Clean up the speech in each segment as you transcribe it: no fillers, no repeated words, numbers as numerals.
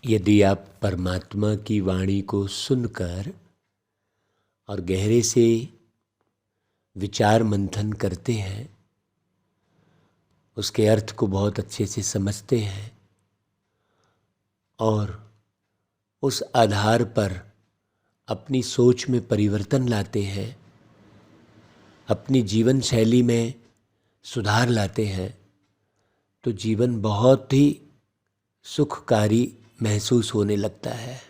यदि आप परमात्मा की वाणी को सुनकर और गहरे से विचार मंथन करते हैं, उसके अर्थ को बहुत अच्छे से समझते हैं और उस आधार पर अपनी सोच में परिवर्तन लाते हैं, अपनी जीवन शैली में सुधार लाते हैं, तो जीवन बहुत ही सुखकारी महसूस होने लगता है।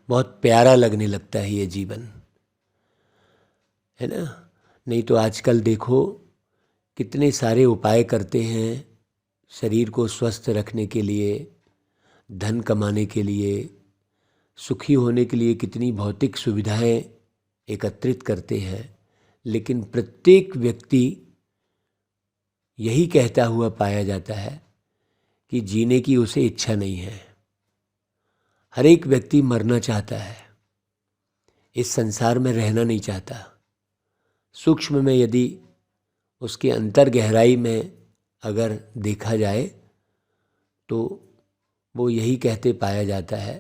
बहुत प्यारा लगने लगता है ये जीवन, है ना। नहीं तो आजकल देखो कितने सारे उपाय करते हैं शरीर को स्वस्थ रखने के लिए, धन कमाने के लिए, सुखी होने के लिए कितनी भौतिक सुविधाएं एकत्रित करते हैं, लेकिन प्रत्येक व्यक्ति यही कहता हुआ पाया जाता है कि जीने की उसे इच्छा नहीं है। हर एक व्यक्ति मरना चाहता है, इस संसार में रहना नहीं चाहता। सूक्ष्म में यदि उसके अंतर गहराई में अगर देखा जाए तो वो यही कहते पाया जाता है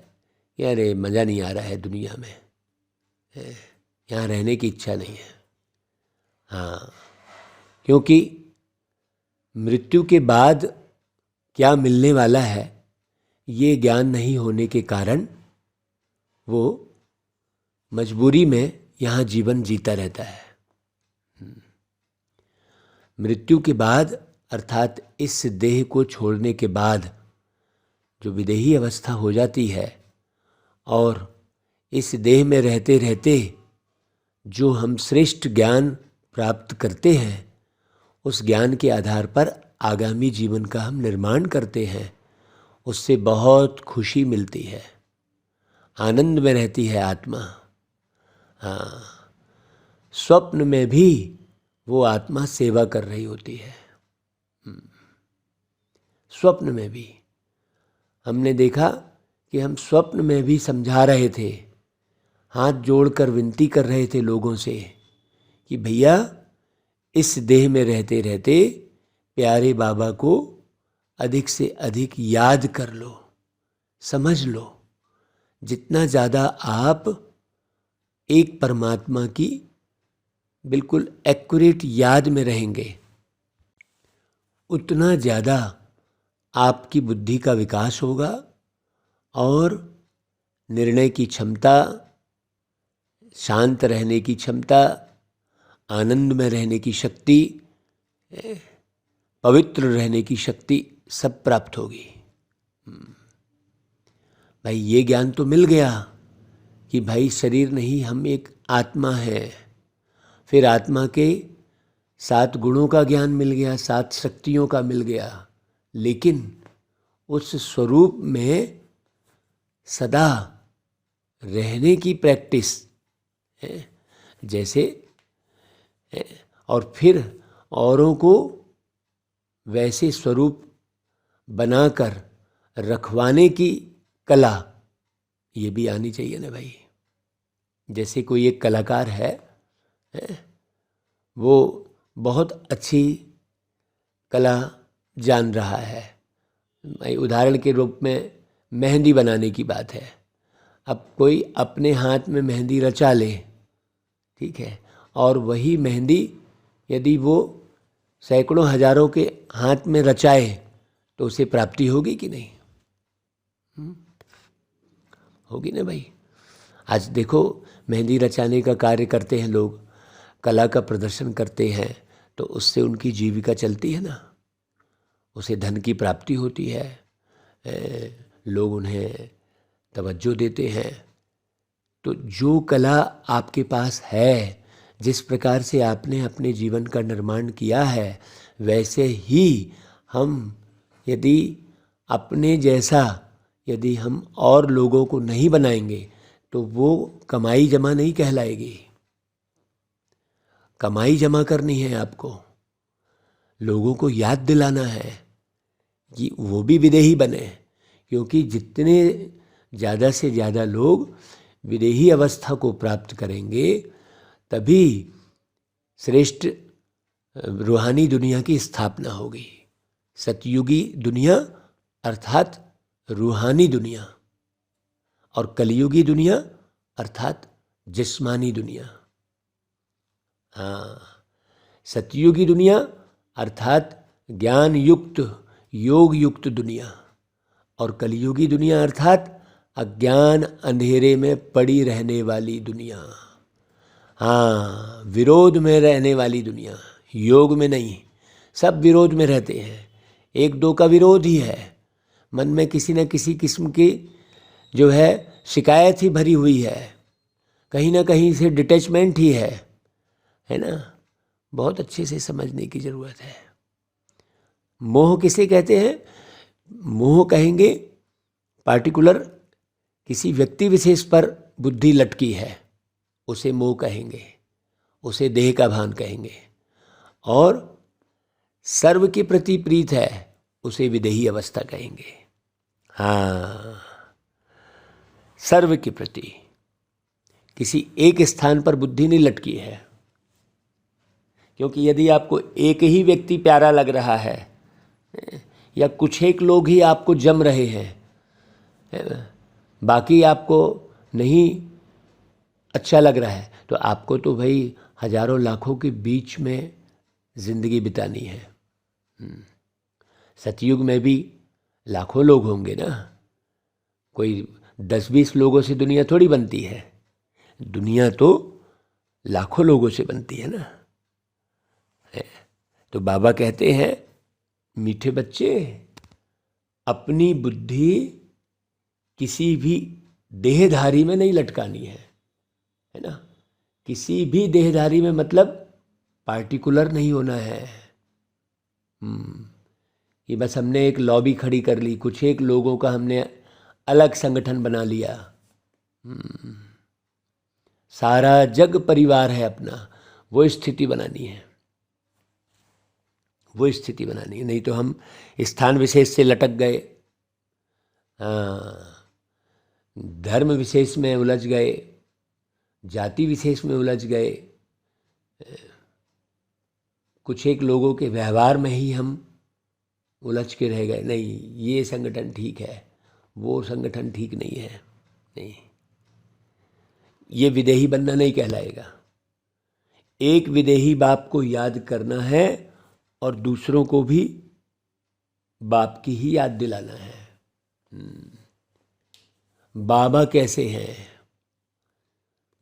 कि अरे मज़ा नहीं आ रहा है दुनिया में, यहाँ रहने की इच्छा नहीं है। हाँ, क्योंकि मृत्यु के बाद क्या मिलने वाला है ये ज्ञान नहीं होने के कारण वो मजबूरी में यहाँ जीवन जीता रहता है। मृत्यु के बाद अर्थात इस देह को छोड़ने के बाद जो विदेही अवस्था हो जाती है और इस देह में रहते रहते जो हम श्रेष्ठ ज्ञान प्राप्त करते हैं, उस ज्ञान के आधार पर आगामी जीवन का हम निर्माण करते हैं। उससे बहुत खुशी मिलती है, आनंद में रहती है आत्मा। हाँ, स्वप्न में भी वो आत्मा सेवा कर रही होती है। स्वप्न में भी हमने देखा कि हम स्वप्न में भी समझा रहे थे, हाथ जोड़कर विनती कर रहे थे लोगों से कि भैया इस देह में रहते रहते प्यारे बाबा को अधिक से अधिक याद कर लो, समझ लो। जितना ज़्यादा आप एक परमात्मा की बिल्कुल एक्यूरेट याद में रहेंगे, उतना ज़्यादा आपकी बुद्धि का विकास होगा और निर्णय की क्षमता, शांत रहने की क्षमता, आनंद में रहने की शक्ति, पवित्र रहने की शक्ति सब प्राप्त होगी। भाई ये ज्ञान तो मिल गया कि भाई शरीर नहीं, हम एक आत्मा है। फिर आत्मा के 7 गुणों का ज्ञान मिल गया, 7 शक्तियों का मिल गया, लेकिन उस स्वरूप में सदा रहने की प्रैक्टिस है जैसे, और फिर औरों को वैसे स्वरूप बनाकर रखवाने की कला, ये भी आनी चाहिए ना भाई। जैसे कोई एक कलाकार है, वो बहुत अच्छी कला जान रहा है। उदाहरण के रूप में मेहंदी बनाने की बात है। अब कोई अपने हाथ में मेहंदी रचा ले, ठीक है, और वही मेहंदी यदि वो सैकड़ों हजारों के हाथ में रचाए तो उसे प्राप्ति होगी कि नहीं? होगी ना भाई। आज देखो मेहंदी रचाने का कार्य करते हैं लोग, कला का प्रदर्शन करते हैं, तो उससे उनकी जीविका चलती है ना, उसे धन की प्राप्ति होती है, लोग उन्हें तवज्जो देते हैं। तो जो कला आपके पास है, जिस प्रकार से आपने अपने जीवन का निर्माण किया है, वैसे ही हम यदि अपने जैसा यदि हम और लोगों को नहीं बनाएंगे तो वो कमाई जमा नहीं कहलाएगी। कमाई जमा करनी है आपको, लोगों को याद दिलाना है कि वो भी विदेही बने, क्योंकि जितने ज़्यादा से ज़्यादा लोग विदेही अवस्था को प्राप्त करेंगे तभी श्रेष्ठ रूहानी दुनिया की स्थापना होगी। सतयुगी दुनिया अर्थात रूहानी दुनिया। और कलयुगी दुनिया अर्थात जिस्मानी दुनिया। हाँ, सतयुगी दुनिया अर्थात ज्ञान युक्त योग युक्त दुनिया, और कलयुगी दुनिया अर्थात अज्ञान अंधेरे में पड़ी रहने वाली दुनिया। हाँ, विरोध में रहने वाली दुनिया, योग में नहीं। सब विरोध में रहते हैं, एक दो का विरोध ही है। मन में किसी न किसी किस्म की जो है शिकायत ही भरी हुई है, कहीं ना कहीं से डिटैचमेंट ही है ना। बहुत अच्छे से समझने की ज़रूरत है। मोह किसे कहते हैं? मोह कहेंगे पार्टिकुलर किसी व्यक्ति विशेष पर बुद्धि लटकी है, उसे मोह कहेंगे, उसे देह का भान कहेंगे। और सर्व के प्रति प्रीत है, उसे विदेही अवस्था कहेंगे। हाँ, सर्व के प्रति किसी एक स्थान पर बुद्धि नहीं लटकी है। क्योंकि यदि आपको एक ही व्यक्ति प्यारा लग रहा है या कुछ एक लोग ही आपको जम रहे हैं, बाकी आपको नहीं अच्छा लग रहा है, तो आपको तो भाई हजारों लाखों के बीच में जिंदगी बितानी है। सतयुग में भी लाखों लोग होंगे ना, कोई 10-20 लोगों से दुनिया थोड़ी बनती है। दुनिया तो लाखों लोगों से बनती है ना। तो बाबा कहते हैं, मीठे बच्चे, अपनी बुद्धि किसी भी देहधारी में नहीं लटकानी है ना। किसी भी देहधारी में मतलब पार्टिकुलर नहीं होना है। ये बस हमने एक लॉबी खड़ी कर ली, कुछ एक लोगों का हमने अलग संगठन बना लिया। सारा जग परिवार है अपना, वो स्थिति बनानी है, वो स्थिति बनानी है। नहीं तो हम स्थान विशेष से लटक गए, धर्म विशेष में उलझ गए, जाति विशेष में उलझ गए, कुछ एक लोगों के व्यवहार में ही हम उलझ के रह गए। नहीं, ये संगठन ठीक है, वो संगठन ठीक नहीं है। नहीं, ये विदेही बनना नहीं कहलाएगा। एक विदेही बाप को याद करना है और दूसरों को भी बाप की ही याद दिलाना है। बाबा कैसे हैं?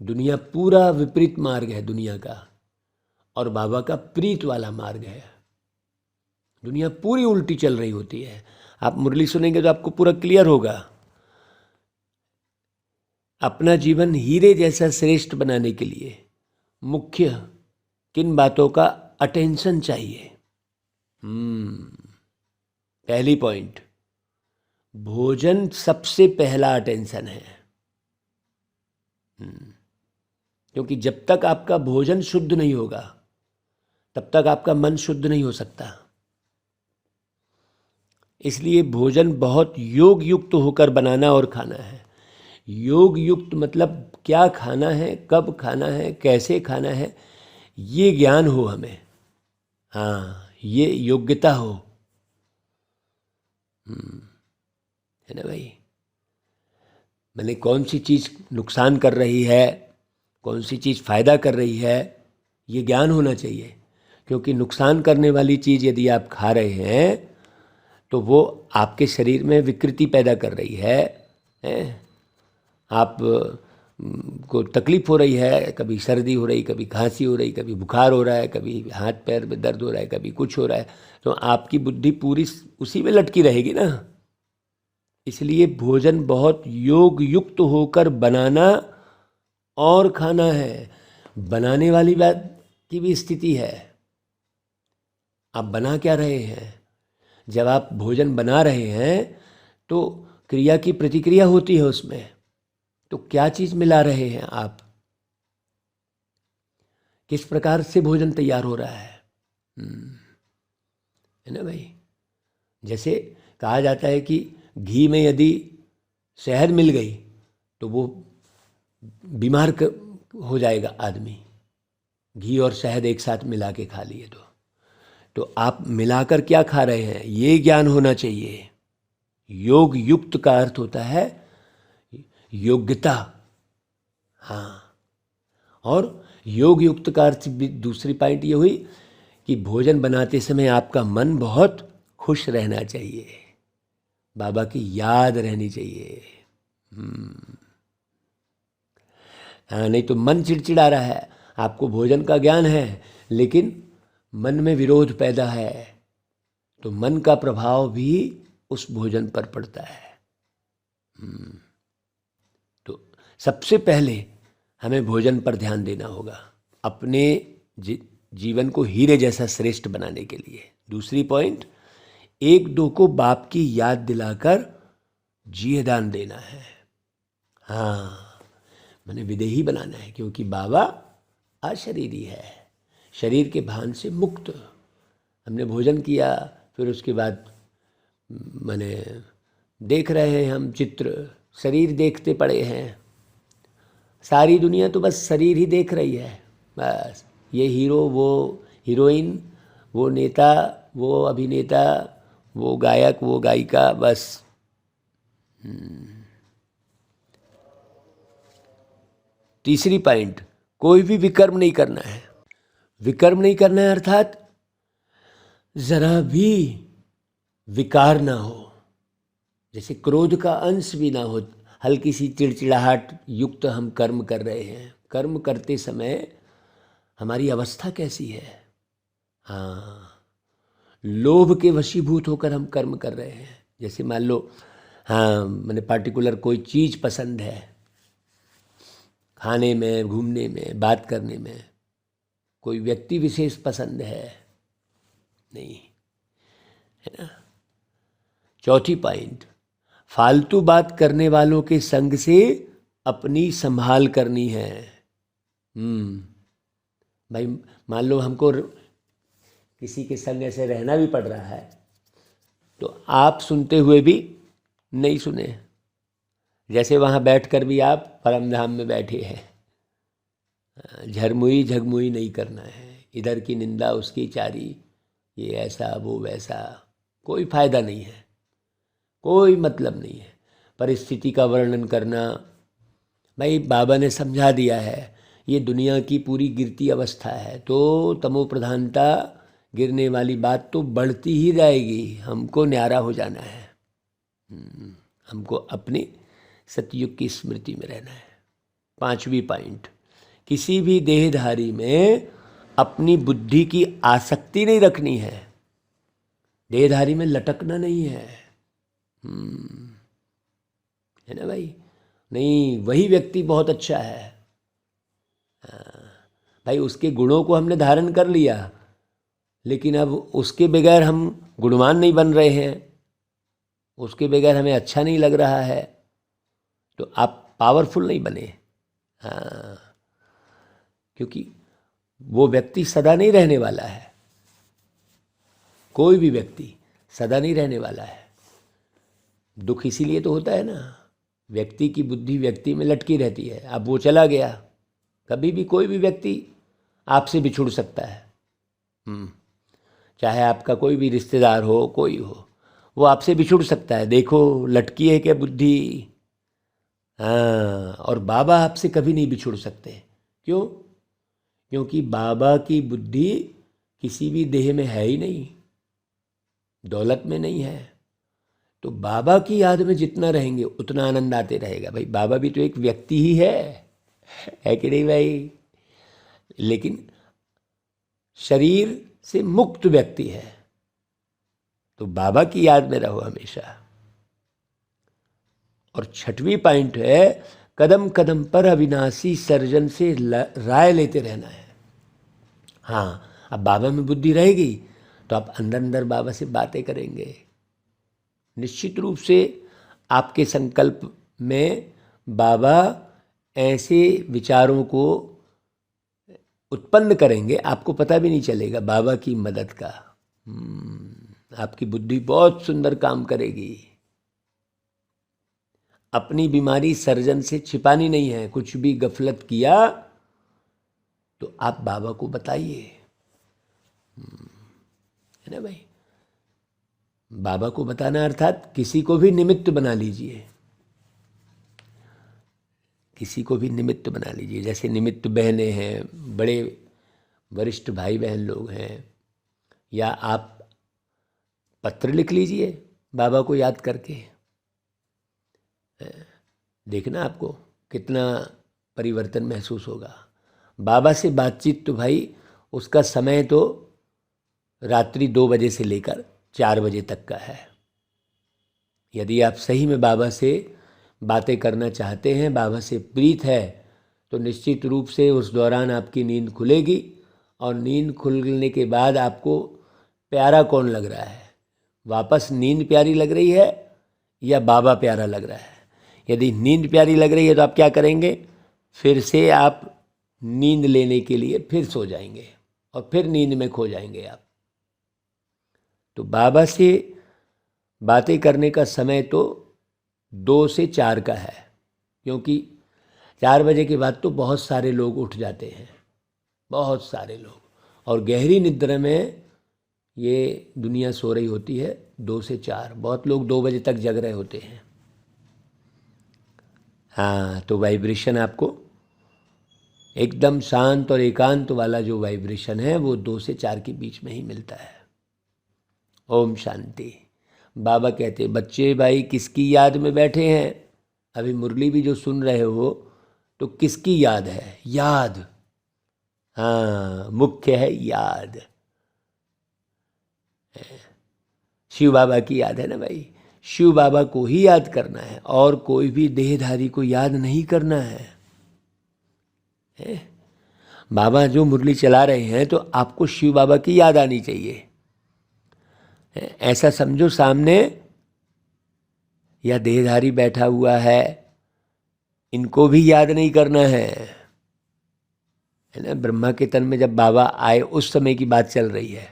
दुनिया पूरा विपरीत मार्ग है दुनिया का, और बाबा का प्रीत वाला मार्ग है। दुनिया पूरी उल्टी चल रही होती है। आप मुरली सुनेंगे तो आपको पूरा क्लियर होगा। अपना जीवन हीरे जैसा श्रेष्ठ बनाने के लिए मुख्य किन बातों का अटेंशन चाहिए? पहली पॉइंट, भोजन सबसे पहला अटेंशन है। क्योंकि जब तक आपका भोजन शुद्ध नहीं होगा तब तक आपका मन शुद्ध नहीं हो सकता। इसलिए भोजन बहुत योग युक्त होकर बनाना और खाना है। योग युक्त मतलब क्या खाना है, कब खाना है, कैसे खाना है, ये ज्ञान हो हमें। हाँ, ये योग्यता हो, है ना भाई। मैंने कौन सी चीज़ नुकसान कर रही है, कौन सी चीज़ फ़ायदा कर रही है, ये ज्ञान होना चाहिए। क्योंकि नुकसान करने वाली चीज़ यदि आप खा रहे हैं तो वो आपके शरीर में विकृति पैदा कर रही है। आप को तकलीफ़ हो रही है, कभी सर्दी हो रही, कभी खांसी हो रही, कभी बुखार हो रहा है, कभी हाथ पैर में दर्द हो रहा है, कभी कुछ हो रहा है, तो आपकी बुद्धि पूरी उसी में लटकी रहेगी ना। इसलिए भोजन बहुत योग युक्त होकर बनाना और खाना है। बनाने वाली बात की भी स्थिति है। आप बना क्या रहे हैं? जब आप भोजन बना रहे हैं तो क्रिया की प्रतिक्रिया होती है उसमें। तो क्या चीज़ मिला रहे हैं आप? किस प्रकार से भोजन तैयार हो रहा है ना भाई। जैसे कहा जाता है कि घी में यदि शहद मिल गई तो वो बीमार हो जाएगा आदमी। घी और शहद एक साथ मिला के खा लिए तो आप मिलाकर क्या खा रहे हैं, ये ज्ञान होना चाहिए। योग युक्त का अर्थ होता है योग्यता। हाँ, और योग युक्त का अर्थ भी दूसरी पॉइंट ये हुई कि भोजन बनाते समय आपका मन बहुत खुश रहना चाहिए, बाबा की याद रहनी चाहिए। हाँ, नहीं तो मन चिड़चिड़ा रहा है, आपको भोजन का ज्ञान है लेकिन मन में विरोध पैदा है, तो मन का प्रभाव भी उस भोजन पर पड़ता है। तो सबसे पहले हमें भोजन पर ध्यान देना होगा अपने जीवन को हीरे जैसा श्रेष्ठ बनाने के लिए। दूसरी पॉइंट, एक दो को बाप की याद दिलाकर जिए दान देना है। हाँ, मैंने विदेही बनाना है, क्योंकि बाबा अशरीरी है, शरीर के भान से मुक्त। हमने भोजन किया, फिर उसके बाद मैंने देख रहे हैं हम चित्र, शरीर देखते पड़े हैं, सारी दुनिया तो बस शरीर ही देख रही है। बस ये हीरो, वो हीरोइन, वो नेता, वो अभिनेता, वो गायक, वो गायिका, बस। तीसरी पॉइंट, कोई भी विकर्म नहीं करना है। विकर्म नहीं करना है अर्थात जरा भी विकार ना हो, जैसे क्रोध का अंश भी ना हो, हल्की सी चिड़चिड़ाहट युक्त हम कर्म कर रहे हैं। कर्म करते समय हमारी अवस्था कैसी है? हाँ, लोभ के वशीभूत होकर हम कर्म कर रहे हैं। जैसे मान लो, हाँ, मैंने पार्टिकुलर कोई चीज़ पसंद है, खाने में, घूमने में, बात करने में, कोई व्यक्ति विशेष पसंद है, नहीं, है ना। चौथी पॉइंट, फालतू बात करने वालों के संग से अपनी संभाल करनी है। भाई मान लो हमको किसी के संग ऐसे रहना भी पड़ रहा है, तो आप सुनते हुए भी नहीं सुने, जैसे वहाँ बैठकर भी आप परम धाम में बैठे हैं। झरमुई झगमुई नहीं करना है, इधर की निंदा उसकी चारी, ये ऐसा वो वैसा, कोई फायदा नहीं है, कोई मतलब नहीं है। परिस्थिति का वर्णन करना, भाई बाबा ने समझा दिया है ये दुनिया की पूरी गिरती अवस्था है, तो तमो प्रधानता, गिरने वाली बात तो बढ़ती ही जाएगी। हमको न्यारा हो जाना है, हमको अपनी सतयुग की स्मृति में रहना है। पांचवी पॉइंट, किसी भी देहधारी में अपनी बुद्धि की आसक्ति नहीं रखनी है, देहधारी में लटकना नहीं है। है ना भाई? नहीं, वही व्यक्ति बहुत अच्छा है। भाई उसके गुणों को हमने धारण कर लिया, लेकिन अब उसके बगैर हम गुणवान नहीं बन रहे हैं, उसके बगैर हमें अच्छा नहीं लग रहा है, तो आप पावरफुल नहीं बने। हाँ, क्योंकि वो व्यक्ति सदा नहीं रहने वाला है, कोई भी व्यक्ति सदा नहीं रहने वाला है। दुख इसीलिए तो होता है ना, व्यक्ति की बुद्धि व्यक्ति में लटकी रहती है। अब वो चला गया, कभी भी कोई भी व्यक्ति आपसे बिछुड़ सकता है। चाहे आपका कोई भी रिश्तेदार हो, कोई हो, वो आपसे बिछुड़ सकता है। देखो लटकी है क्या बुद्धि? हाँ, और बाबा आपसे कभी नहीं बिछुड़ सकते। क्यों? क्योंकि बाबा की बुद्धि किसी भी देह में है ही नहीं, दौलत में नहीं है। तो बाबा की याद में जितना रहेंगे उतना आनंद आते रहेगा। भाई बाबा भी तो एक व्यक्ति ही है कि नहीं भाई? लेकिन शरीर से मुक्त व्यक्ति है, तो बाबा की याद में रहो हमेशा। और छठवीं पॉइंट है, कदम कदम पर अविनाशी सर्जन से राय लेते रहना है। हाँ, अब बाबा में बुद्धि रहेगी तो आप अंदर अंदर बाबा से बातें करेंगे। निश्चित रूप से आपके संकल्प में बाबा ऐसे विचारों को उत्पन्न करेंगे, आपको पता भी नहीं चलेगा बाबा की मदद का। आपकी बुद्धि बहुत सुंदर काम करेगी। अपनी बीमारी सर्जन से छिपानी नहीं है। कुछ भी गफलत किया तो आप बाबा को बताइए, है ना भाई? बाबा को बताना अर्थात किसी को भी निमित्त बना लीजिए। किसी को भी निमित्त बना लीजिए। जैसे निमित्त बहनें हैं, बड़े वरिष्ठ भाई बहन लोग हैं, या आप पत्र लिख लीजिए बाबा को याद करके। देखना आपको कितना परिवर्तन महसूस होगा। बाबा से बातचीत तो भाई उसका समय तो रात्रि 2 बजे से लेकर 4 बजे तक का है। यदि आप सही में बाबा से बातें करना चाहते हैं, बाबा से प्रीत है, तो निश्चित रूप से उस दौरान आपकी नींद खुलेगी। और नींद खुलने के बाद आपको प्यारा कौन लग रहा है, वापस नींद प्यारी लग रही है या बाबा प्यारा लग रहा है? यदि नींद प्यारी लग रही है तो आप क्या करेंगे, फिर से आप नींद लेने के लिए फिर सो जाएंगे और फिर नींद में खो जाएंगे आप। तो बाबा से बातें करने का समय तो 2 से 4 का है, क्योंकि 4 बजे के बाद तो बहुत सारे लोग उठ जाते हैं, बहुत सारे लोग, और गहरी निद्रा में ये दुनिया सो रही होती है 2 से 4। बहुत लोग 2 बजे तक जग रहे होते हैं। हाँ, तो वाइब्रेशन आपको एकदम शांत और एकांत वाला जो वाइब्रेशन है वो 2 से 4 के बीच में ही मिलता है। ओम शांति। बाबा कहते बच्चे भाई किसकी याद में बैठे हैं? अभी मुरली भी जो सुन रहे हो तो किसकी याद है? याद, हाँ, मुख्य है याद। शिव बाबा की याद है ना भाई, शिव बाबा को ही याद करना है और कोई भी देहधारी को याद नहीं करना है। बाबा जो मुरली चला रहे हैं तो आपको शिव बाबा की याद आनी चाहिए। ऐसा समझो सामने या देहधारी बैठा हुआ है, इनको भी याद नहीं करना है ना। ब्रह्मा के तन में जब बाबा आए उस समय की बात चल रही है।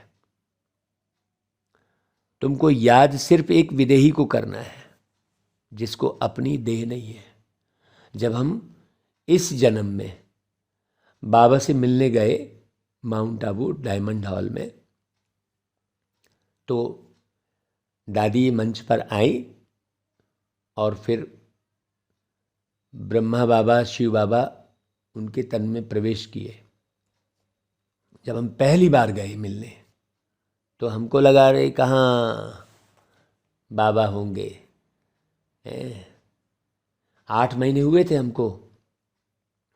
तुमको याद सिर्फ एक विदेही को करना है जिसको अपनी देह नहीं है। जब हम इस जन्म में बाबा से मिलने गए माउंट आबू डायमंड हॉल में, तो दादी मंच पर आई और फिर ब्रह्मा बाबा, शिव बाबा उनके तन में प्रवेश किए। जब हम पहली बार गए मिलने तो हमको लगा रहे कहाँ बाबा होंगे। 8 महीने हुए थे हमको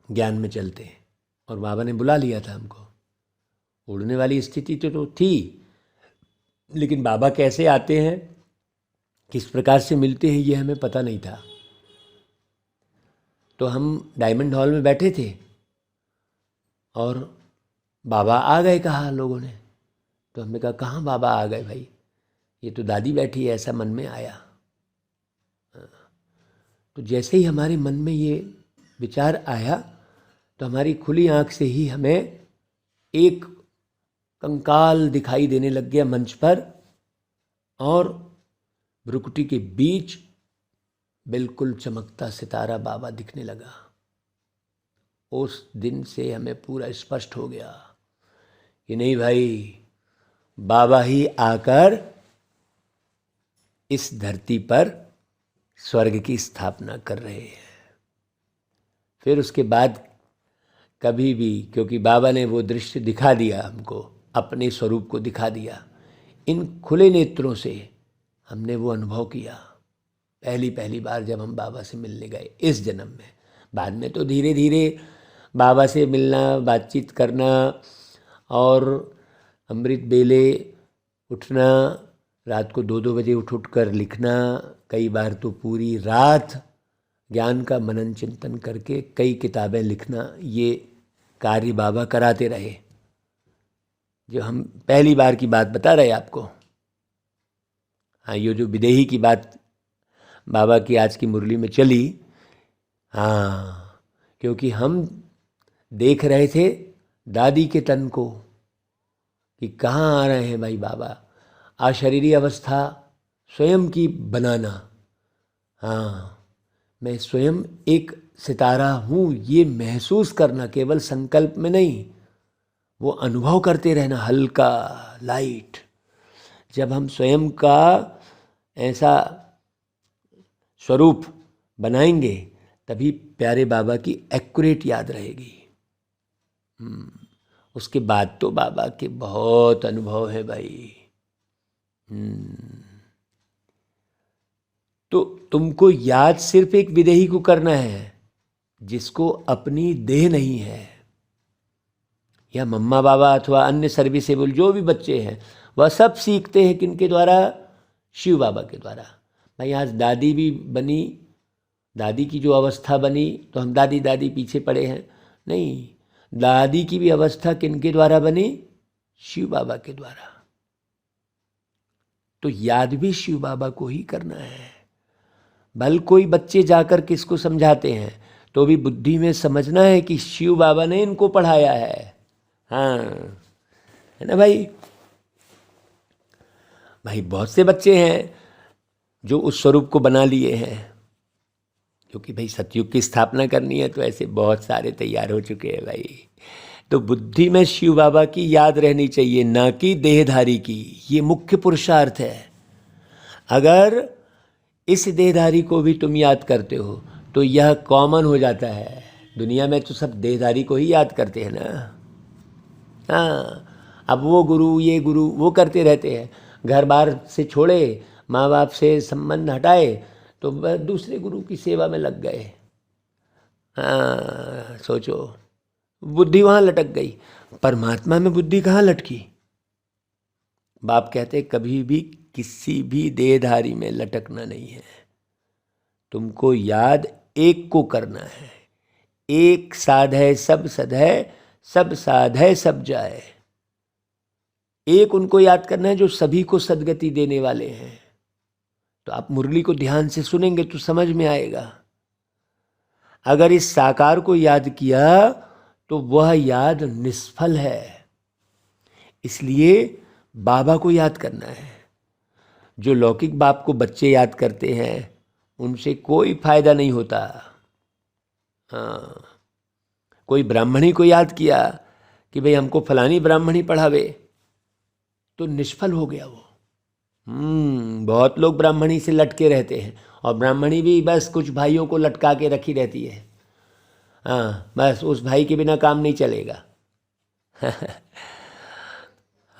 ज्ञान में चलते और बाबा ने बुला लिया था हमको। उड़ने वाली स्थिति तो थी, लेकिन बाबा कैसे आते हैं, किस प्रकार से मिलते हैं, ये हमें पता नहीं था। तो हम डायमंड हॉल में बैठे थे और बाबा आ गए, कहा लोगों ने। तो हमने कहा कहाँ बाबा आ गए भाई, ये तो दादी बैठी है, ऐसा मन में आया। तो जैसे ही हमारे मन में ये विचार आया तो हमारी खुली आँख से ही हमें एक कंकाल दिखाई देने लग गया मंच पर, और भ्रुकुटी के बीच बिल्कुल चमकता सितारा बाबा दिखने लगा। उस दिन से हमें पूरा स्पष्ट हो गया कि नहीं भाई, बाबा ही आकर इस धरती पर स्वर्ग की स्थापना कर रहे हैं। फिर उसके बाद कभी भी, क्योंकि बाबा ने वो दृश्य दिखा दिया हमको, अपने स्वरूप को दिखा दिया, इन खुले नेत्रों से हमने वो अनुभव किया पहली बार जब हम बाबा से मिलने गए इस जन्म में। बाद में तो धीरे धीरे बाबा से मिलना, बातचीत करना और अमृत बेले उठना, रात को 2-2 बजे उठ कर लिखना, कई बार तो पूरी रात ज्ञान का मनन चिंतन करके कई किताबें लिखना, ये कार्य बाबा कराते रहे। जो हम पहली बार की बात बता रहे आपको, हाँ, ये जो विदेही की बात बाबा की आज की मुरली में चली, हाँ, क्योंकि हम देख रहे थे दादी के तन को कि कहाँ आ रहे हैं भाई बाबा। अशरीरी अवस्था स्वयं की बनाना, हाँ, मैं स्वयं एक सितारा हूँ, ये महसूस करना, केवल संकल्प में नहीं, वो अनुभव करते रहना, हल्का लाइट। जब हम स्वयं का ऐसा स्वरूप बनाएंगे तभी प्यारे बाबा की एक्यूरेट याद रहेगी। उसके बाद तो बाबा के बहुत अनुभव है भाई। तो तुमको याद सिर्फ एक विदेही को करना है जिसको अपनी देह नहीं है, या मम्मा बाबा अथवा अन्य सर्विसेबल जो भी बच्चे हैं वह सब सीखते हैं किनके द्वारा? शिव बाबा के द्वारा। भाई आज दादी भी बनी, दादी की जो अवस्था बनी तो हम दादी दादी पीछे पड़े हैं, नहीं, दादी की भी अवस्था किनके द्वारा बनी? शिव बाबा के द्वारा। तो याद भी शिव बाबा को ही करना है। भल कोई बच्चे जाकर किसको समझाते हैं तो भी बुद्धि में समझना है कि शिव बाबा ने इनको पढ़ाया है। हाँ, है ना भाई? भाई बहुत से बच्चे हैं जो उस स्वरूप को बना लिए हैं, क्योंकि भाई सतयुग की स्थापना करनी है तो ऐसे बहुत सारे तैयार हो चुके हैं भाई। तो बुद्धि में शिव बाबा की याद रहनी चाहिए, ना कि देहधारी की। ये मुख्य पुरुषार्थ है। अगर इस देहधारी को भी तुम याद करते हो तो यह कॉमन हो जाता है। दुनिया में तो सब देहधारी को ही याद करते हैं ना। हाँ, अब वो गुरु ये गुरु वो करते रहते हैं, घर बार से छोड़े, माँ बाप से संबंध हटाए तो दूसरे गुरु की सेवा में लग गए। हाँ, सोचो, बुद्धि वहाँ लटक गई। परमात्मा में बुद्धि कहाँ लटकी? बाप कहते कभी भी किसी भी देहधारी में लटकना नहीं है। तुमको याद एक को करना है। एक साध है सब सद है, सब साध है सब जाए। एक उनको याद करना है जो सभी को सदगति देने वाले हैं। तो आप मुरली को ध्यान से सुनेंगे तो समझ में आएगा। अगर इस साकार को याद किया तो वह याद निष्फल है। इसलिए बाबा को याद करना है। जो लौकिक बाप को बच्चे याद करते हैं उनसे कोई फायदा नहीं होता। हाँ, कोई ब्राह्मणी को याद किया कि भाई हमको फलानी ब्राह्मणी पढ़ावे तो निष्फल हो गया वो। बहुत लोग ब्राह्मणी से लटके रहते हैं और ब्राह्मणी भी बस कुछ भाइयों को लटका के रखी रहती है। हाँ, बस उस भाई के बिना काम नहीं चलेगा।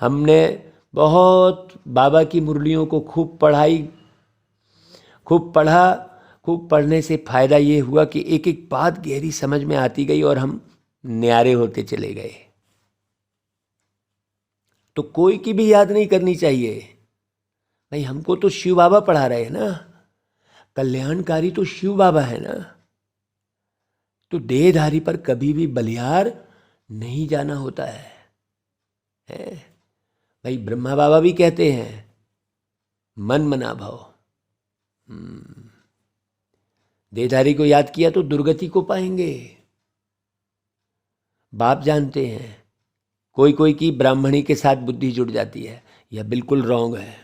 हमने बहुत बाबा की मुरलियों को खूब पढ़ाई, खूब पढ़ा। खूब पढ़ने से फ़ायदा ये हुआ कि एक एक बात गहरी समझ में आती गई और हम न्यारे होते चले गए। तो कोई की भी याद नहीं करनी चाहिए भाई। हमको तो शिव बाबा पढ़ा रहे हैं ना, कल्याणकारी तो शिव बाबा है ना। तो देहधारी पर कभी भी बलिहार नहीं जाना होता है भाई। ब्रह्मा बाबा भी कहते हैं मन मना भाव। देहधारी को याद किया तो दुर्गति को पाएंगे। बाप जानते हैं कोई कोई की ब्राह्मणी के साथ बुद्धि जुड़ जाती है, यह बिल्कुल रॉन्ग है।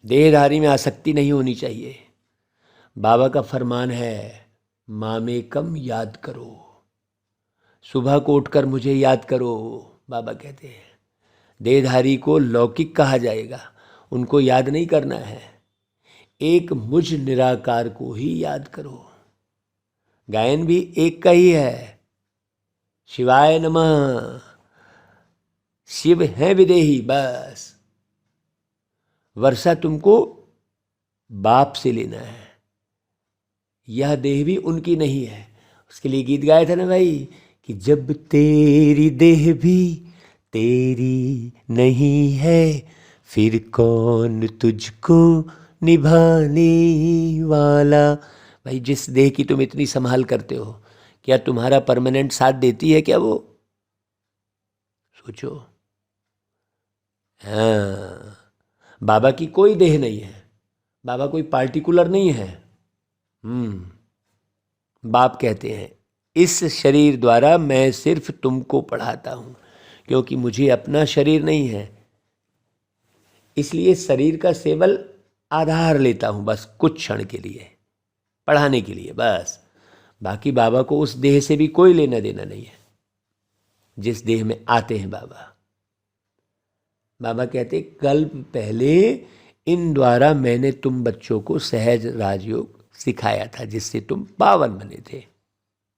देहधारी में आसक्ति नहीं होनी चाहिए। बाबा का फरमान है मामेकम याद करो, सुबह को उठकर मुझे याद करो। बाबा कहते हैं देहधारी को लौकिक कहा जाएगा, उनको याद नहीं करना है। एक मुझ निराकार को ही याद करो। गायन भी एक का ही है, शिवाय नमः। शिव है विदेही, बस। वर्षा तुमको बाप से लेना है, यह देह भी उनकी नहीं है। उसके लिए गीत गाया था ना भाई कि जब तेरी देह भी तेरी नहीं है फिर कौन तुझको निभाने वाला। भाई जिस देह की तुम इतनी संभाल करते हो, क्या तुम्हारा परमानेंट साथ देती है क्या वो? सोचो। हाँ, बाबा की कोई देह नहीं है, बाबा कोई पार्टिकुलर नहीं है। बाप कहते हैं इस शरीर द्वारा मैं सिर्फ तुमको पढ़ाता हूँ, क्योंकि मुझे अपना शरीर नहीं है। इसलिए शरीर का केवल आधार लेता हूँ, बस कुछ क्षण के लिए, पढ़ाने के लिए बस। बाकी बाबा को उस देह से भी कोई लेना देना नहीं है जिस देह में आते हैं बाबा। बाबा कहते कल्प पहले इन द्वारा मैंने तुम बच्चों को सहज राजयोग सिखाया था जिससे तुम पावन बने थे।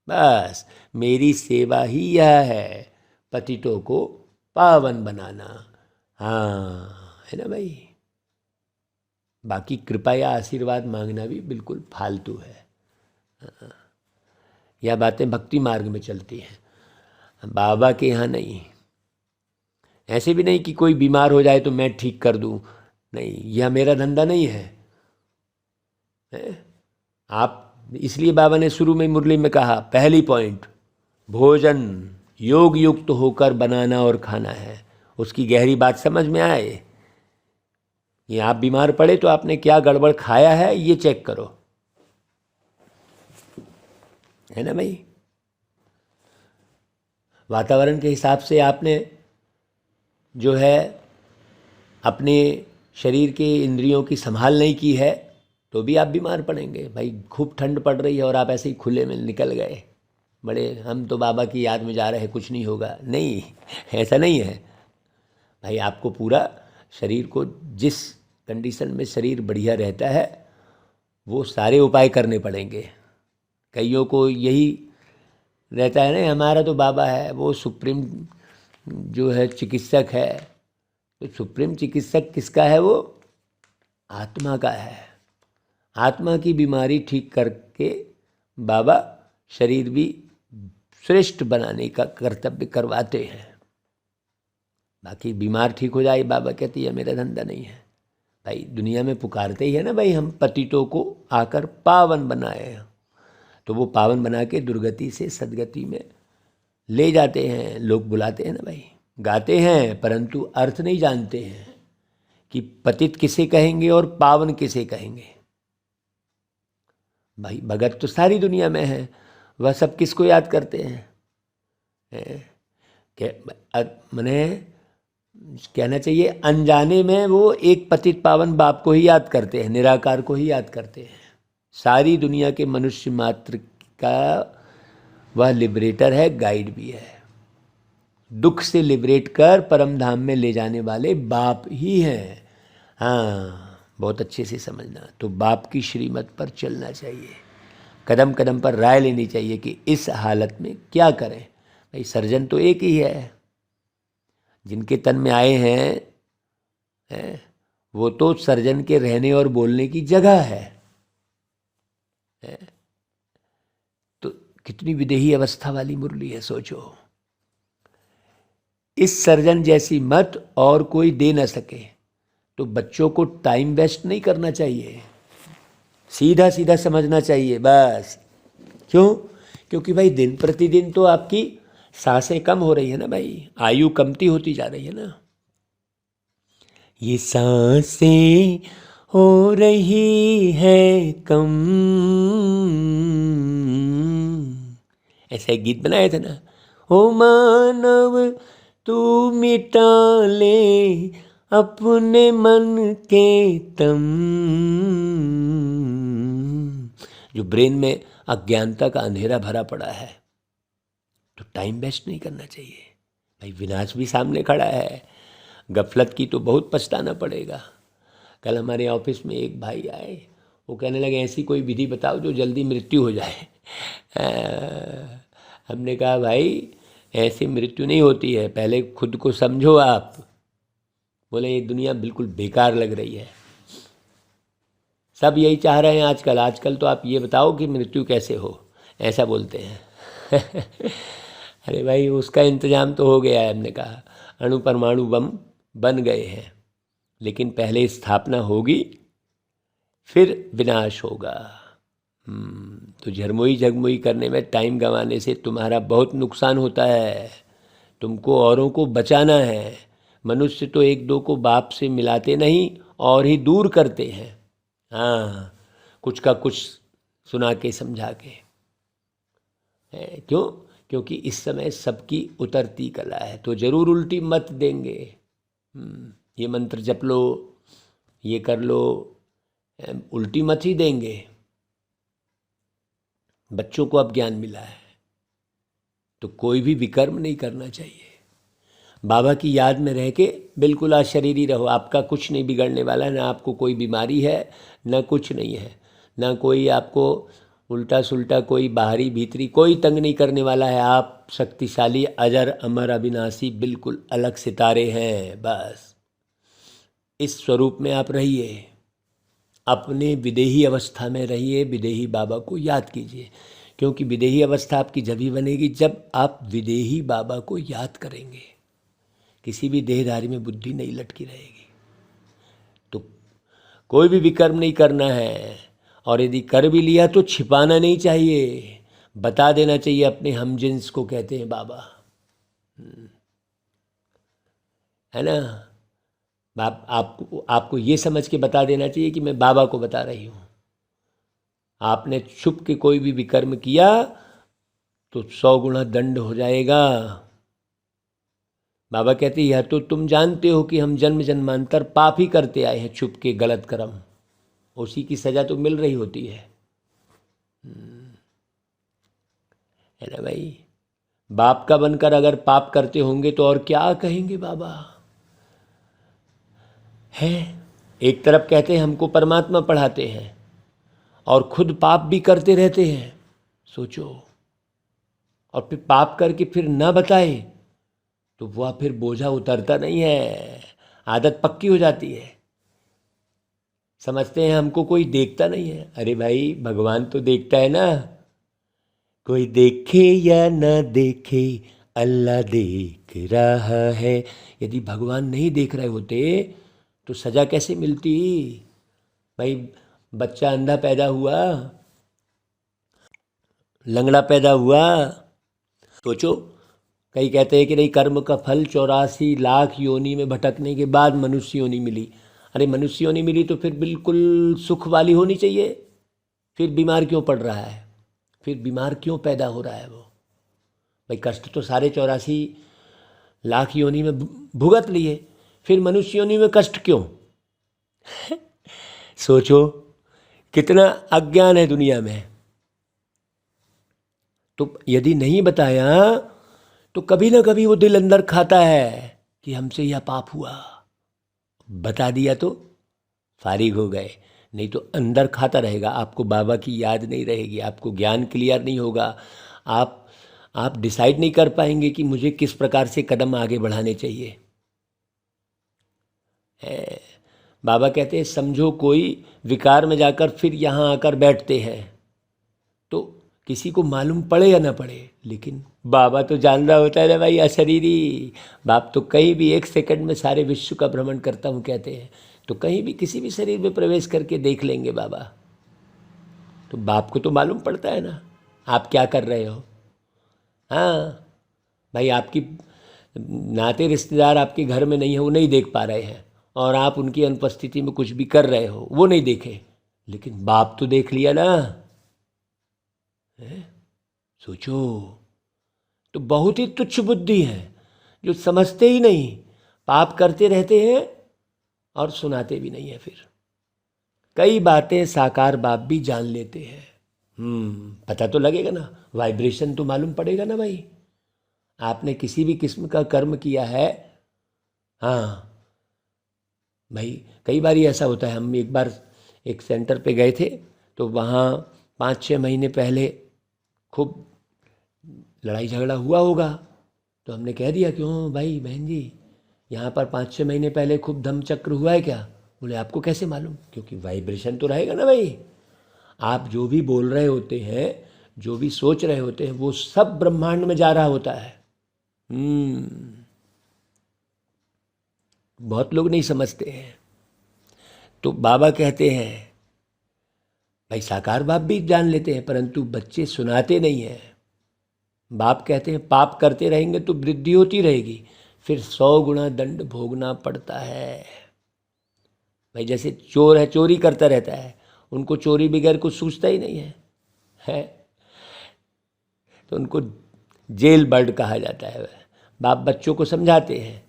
बस मेरी सेवा ही यह है, पतितों को पावन बनाना। हाँ, है ना भाई। बाकी कृपा या आशीर्वाद मांगना भी बिल्कुल फालतू है। यह बातें भक्ति मार्ग में चलती हैं, बाबा के यहाँ नहीं। ऐसे भी नहीं कि कोई बीमार हो जाए तो मैं ठीक कर दूं, नहीं, यह मेरा धंधा नहीं है। आप इसलिए बाबा ने शुरू में मुरली में कहा, पहली पॉइंट, भोजन योग युक्त होकर बनाना और खाना है। उसकी गहरी बात समझ में आए। ये आप बीमार पड़े तो आपने क्या गड़बड़ खाया है ये चेक करो, है ना भाई। वातावरण के हिसाब से आपने जो है अपने शरीर के इंद्रियों की संभाल नहीं की है तो भी आप बीमार पड़ेंगे। भाई खूब ठंड पड़ रही है और आप ऐसे ही खुले में निकल गए, बड़े हम तो बाबा की याद में जा रहे हैं, कुछ नहीं होगा, नहीं, ऐसा नहीं है भाई। आपको पूरा शरीर को, जिस कंडीशन में शरीर बढ़िया रहता है वो सारे उपाय करने पड़ेंगे। कईयों को यही रहता है ना, हमारा तो बाबा है, वो सुप्रीम जो है चिकित्सक है। तो सुप्रीम चिकित्सक किसका है? वो आत्मा का है। आत्मा की बीमारी ठीक करके बाबा शरीर भी श्रेष्ठ बनाने का कर्तव्य करवाते हैं। बाकी बीमार ठीक हो जाए, बाबा कहती है मेरा धंधा नहीं है। भाई दुनिया में पुकारते ही है ना भाई, हम पतितों को आकर पावन बनाए, तो वो पावन बना के दुर्गति से सदगति में ले जाते हैं। लोग बुलाते हैं ना भाई, गाते हैं, परंतु अर्थ नहीं जानते हैं कि पतित किसे कहेंगे और पावन किसे कहेंगे। भाई भगत तो सारी दुनिया में है, वह सब किसको याद करते हैं? मैंने कहना चाहिए अनजाने में वो एक पतित पावन बाप को ही याद करते हैं, निराकार को ही याद करते हैं। सारी दुनिया के मनुष्य मात्र का वह लिबरेटर है, गाइड भी है। दुख से लिबरेट कर परम धाम में ले जाने वाले बाप ही हैं। हाँ, बहुत अच्छे से समझना। तो बाप की श्रीमत पर चलना चाहिए, कदम कदम पर राय लेनी चाहिए कि इस हालत में क्या करें। भाई सर्जन तो एक ही है, जिनके तन में आए हैं वो तो सर्जन के रहने और बोलने की जगह है। तो कितनी विदेही अवस्था वाली मुरली है, सोचो। इस सर्जन जैसी मत और कोई दे न सके। तो बच्चों को टाइम वेस्ट नहीं करना चाहिए, सीधा सीधा समझना चाहिए बस। क्यों? क्योंकि भाई दिन प्रतिदिन तो आपकी सांसें कम हो रही है ना भाई, आयु कमती होती जा रही है ना। ये सांसें हो रही है कम, ऐसा एक गीत बनाए थे ना, ओ मानव तू मिटा ले अपने मन के तम। जो ब्रेन में अज्ञानता का अंधेरा भरा पड़ा है, तो टाइम वेस्ट नहीं करना चाहिए भाई। विनाश भी सामने खड़ा है, गफलत की तो बहुत पछताना पड़ेगा। कल हमारे ऑफिस में एक भाई आए, वो कहने लगे ऐसी कोई विधि बताओ जो जल्दी मृत्यु हो जाए। हमने कहा भाई ऐसी मृत्यु नहीं होती है, पहले खुद को समझो आप। बोले ये दुनिया बिल्कुल बेकार लग रही है, सब यही चाह रहे हैं आजकल। आजकल तो आप ये बताओ कि मृत्यु कैसे हो, ऐसा बोलते हैं। अरे भाई उसका इंतजाम तो हो गया है। हमने कहा अणु परमाणु बम बन गए हैं, लेकिन पहले स्थापना होगी फिर विनाश होगा। तो झरमोई झगमोई करने में टाइम गंवाने से तुम्हारा बहुत नुकसान होता है। तुमको औरों को बचाना है। मनुष्य तो एक दो को बाप से मिलाते नहीं और ही दूर करते हैं। हाँ, कुछ का कुछ सुना के समझा के। क्यों? क्योंकि इस समय सबकी उतरती कला है, तो ज़रूर उल्टी मत देंगे। ये मंत्र जप लो, ये कर लो, उल्टी मत ही देंगे। बच्चों को अब ज्ञान मिला है तो कोई भी विकर्म नहीं करना चाहिए। बाबा की याद में रह के बिल्कुल अशरीरी रहो। आपका कुछ नहीं बिगड़ने वाला है, ना आपको कोई बीमारी है, ना कुछ नहीं है। ना कोई आपको उल्टा सुल्टा कोई बाहरी भीतरी कोई तंग नहीं करने वाला है। आप शक्तिशाली, अजर, अमर, अविनाशी, बिल्कुल अलग सितारे हैं। बस इस स्वरूप में आप रहिए, अपने विदेही अवस्था में रहिए, विदेही बाबा को याद कीजिए, क्योंकि विदेही अवस्था आपकी जब ही बनेगी जब आप विदेही बाबा को याद करेंगे। किसी भी देहधारी में बुद्धि नहीं लटकी रहेगी। तो कोई भी विकर्म नहीं करना है, और यदि कर भी लिया तो छिपाना नहीं चाहिए, बता देना चाहिए अपने हमजिन्स को, कहते हैं बाबा, है ना। आपको ये समझ के बता देना चाहिए कि मैं बाबा को बता रही हूँ। आपने छुप के कोई भी विकर्म किया तो 100 गुना दंड हो जाएगा। बाबा कहते हैं यह तो तुम जानते हो कि हम जन्म जन्मांतर पाप ही करते आए हैं, छुप के गलत कर्म, उसी की सजा तो मिल रही होती है ना भाई। बाप का बनकर अगर पाप करते होंगे तो और क्या कहेंगे बाबा, है। एक तरफ कहते हैं हमको परमात्मा पढ़ाते हैं और खुद पाप भी करते रहते हैं, सोचो। और फिर पाप करके फिर ना बताए तो वह फिर बोझा उतरता नहीं है, आदत पक्की हो जाती है। समझते हैं हमको कोई देखता नहीं है। अरे भाई भगवान तो देखता है ना, कोई देखे या ना देखे अल्लाह देख रहा है। यदि भगवान नहीं देख रहे होते तो सजा कैसे मिलती भाई। बच्चा अंधा पैदा हुआ, लंगड़ा पैदा हुआ, सोचो। कई कहते हैं कि नहीं, कर्म का फल 84 लाख योनि में भटकने के बाद मनुष्य योनि मिली। अरे मनुष्य योनि मिली तो फिर बिल्कुल सुख वाली होनी चाहिए, फिर बीमार क्यों पड़ रहा है, फिर बीमार क्यों पैदा हो रहा है वो भाई। कष्ट तो सारे 84 लाख योनि में भुगत लिए, फिर मनुष्य योनि में कष्ट क्यों सोचो कितना अज्ञान है दुनिया में। तो यदि नहीं बताया तो कभी ना कभी वो दिल अंदर खाता है कि हमसे यह पाप हुआ। बता दिया तो फारिग हो गए, नहीं तो अंदर खाता रहेगा। आपको बाबा की याद नहीं रहेगी, आपको ज्ञान क्लियर नहीं होगा, आप डिसाइड नहीं कर पाएंगे कि मुझे किस प्रकार से कदम आगे बढ़ाने चाहिए। बाबा कहते हैं समझो कोई विकार में जाकर फिर यहाँ आकर बैठते हैं तो किसी को मालूम पड़े या ना पड़े, लेकिन बाबा तो जान रहा होता है ना भाई, अशरीरी बाप तो कहीं भी 1 सेकंड में सारे विश्व का भ्रमण करता हूँ कहते हैं। तो कहीं भी किसी भी शरीर में प्रवेश करके देख लेंगे बाबा। तो बाप को तो मालूम पड़ता है ना आप क्या कर रहे हो। हाँ भाई, आपकी नाते रिश्तेदार आपके घर में नहीं है, वो नहीं देख पा रहे हैं, और आप उनकी अनुपस्थिति में कुछ भी कर रहे हो वो नहीं देखे, लेकिन बाप तो देख लिया ना। सोचो, तो बहुत ही तुच्छ बुद्धि है जो समझते ही नहीं, पाप करते रहते हैं और सुनाते भी नहीं है। फिर कई बातें साकार बाप भी जान लेते हैं। पता तो लगेगा ना, वाइब्रेशन तो मालूम पड़ेगा ना भाई। आपने किसी भी किस्म का कर्म किया है, हाँ भाई, कई बार ऐसा होता है। हम एक बार एक सेंटर पे गए थे तो वहाँ 5-6 महीने पहले खूब लड़ाई झगड़ा हुआ होगा, तो हमने कह दिया क्यों भाई बहन जी, यहाँ पर 5-6 महीने पहले खूब धम्मचक्र हुआ है क्या। बोले आपको कैसे मालूम, क्योंकि वाइब्रेशन तो रहेगा ना भाई। आप जो भी बोल रहे होते हैं, जो भी सोच रहे होते हैं, वो सब ब्रह्मांड में जा रहा होता है। बहुत लोग नहीं समझते हैं। तो बाबा कहते हैं भाई साकार बाप भी जान लेते हैं, परंतु बच्चे सुनाते नहीं हैं। बाप कहते हैं पाप करते रहेंगे तो वृद्धि होती रहेगी, फिर 100 गुना दंड भोगना पड़ता है भाई। जैसे चोर है, चोरी करता रहता है, उनको चोरी बगैर कुछ सूझता ही नहीं है तो उनको जेल बर्ड कहा जाता है। बाप बच्चों को समझाते हैं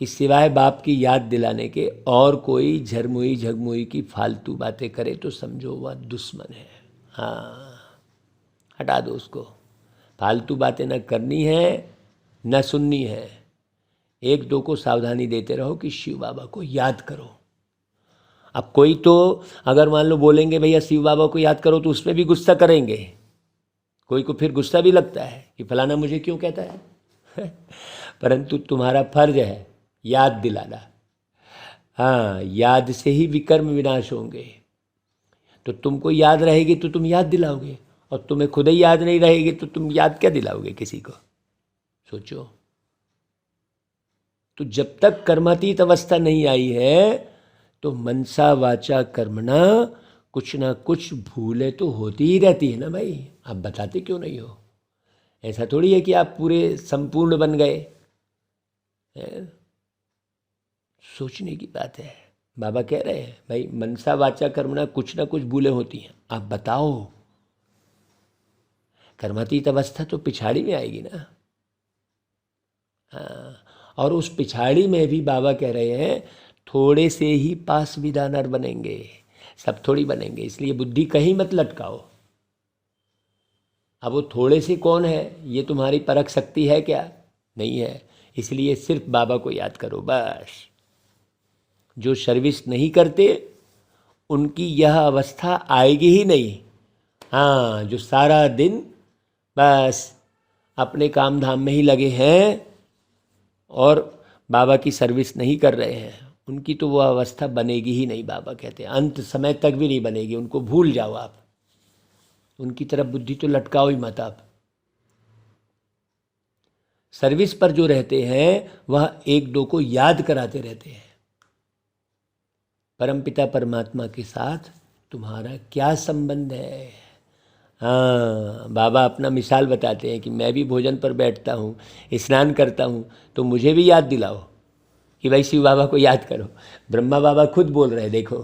कि सिवाय बाप की याद दिलाने के और कोई झरमुई झगमुई की फालतू बातें करे तो समझो वह दुश्मन है। हाँ, हटा दो उसको। फालतू बातें न करनी है न सुननी है। 1-2 को सावधानी देते रहो कि शिव बाबा को याद करो। अब कोई तो अगर मान लो बोलेंगे भैया शिव बाबा को याद करो तो उसमें भी गुस्सा करेंगे, कोई को फिर गुस्सा भी लगता है कि फलाना मुझे क्यों कहता है परंतु तुम्हारा फर्ज है याद दिलाना। हाँ, याद से ही विकर्म विनाश होंगे। तो तुमको याद रहेगी तो तुम याद दिलाओगे, और तुम्हें खुद ही याद नहीं रहेगी तो तुम याद क्या दिलाओगे किसी को? सोचो। तो जब तक कर्मातीत अवस्था नहीं आई है तो मनसा वाचा कर्मणा कुछ ना कुछ भूलें तो होती ही रहती है ना भाई। आप बताते क्यों नहीं हो? ऐसा थोड़ी है कि आप पूरे संपूर्ण बन गए। सोचने की बात है। बाबा कह रहे हैं भाई मनसा वाचा कर्मणा कुछ ना कुछ भूलें होती हैं। आप बताओ, कर्मातीत अवस्था तो पिछाड़ी में आएगी ना। हाँ, और उस पिछाड़ी में भी बाबा कह रहे हैं थोड़े से ही पास विदानर बनेंगे, सब थोड़ी बनेंगे। इसलिए बुद्धि कहीं मत लटकाओ। अब वो थोड़े से कौन है ये तुम्हारी परख शक्ति है क्या? नहीं है। इसलिए सिर्फ बाबा को याद करो बस। जो सर्विस नहीं करते उनकी यह अवस्था आएगी ही नहीं। हाँ, जो सारा दिन बस अपने काम धाम में ही लगे हैं और बाबा की सर्विस नहीं कर रहे हैं, उनकी तो वो अवस्था बनेगी ही नहीं। बाबा कहते हैं अंत समय तक भी नहीं बनेगी। उनको भूल जाओ आप, उनकी तरफ बुद्धि तो लटकाओ ही मत आप। सर्विस पर जो रहते हैं वह एक दो को याद कराते रहते हैं। परमपिता परमात्मा के साथ तुम्हारा क्या संबंध है? हाँ, बाबा अपना मिसाल बताते हैं कि मैं भी भोजन पर बैठता हूँ, स्नान करता हूँ, तो मुझे भी याद दिलाओ कि भाई शिव बाबा को याद करो। ब्रह्मा बाबा खुद बोल रहे हैं, देखो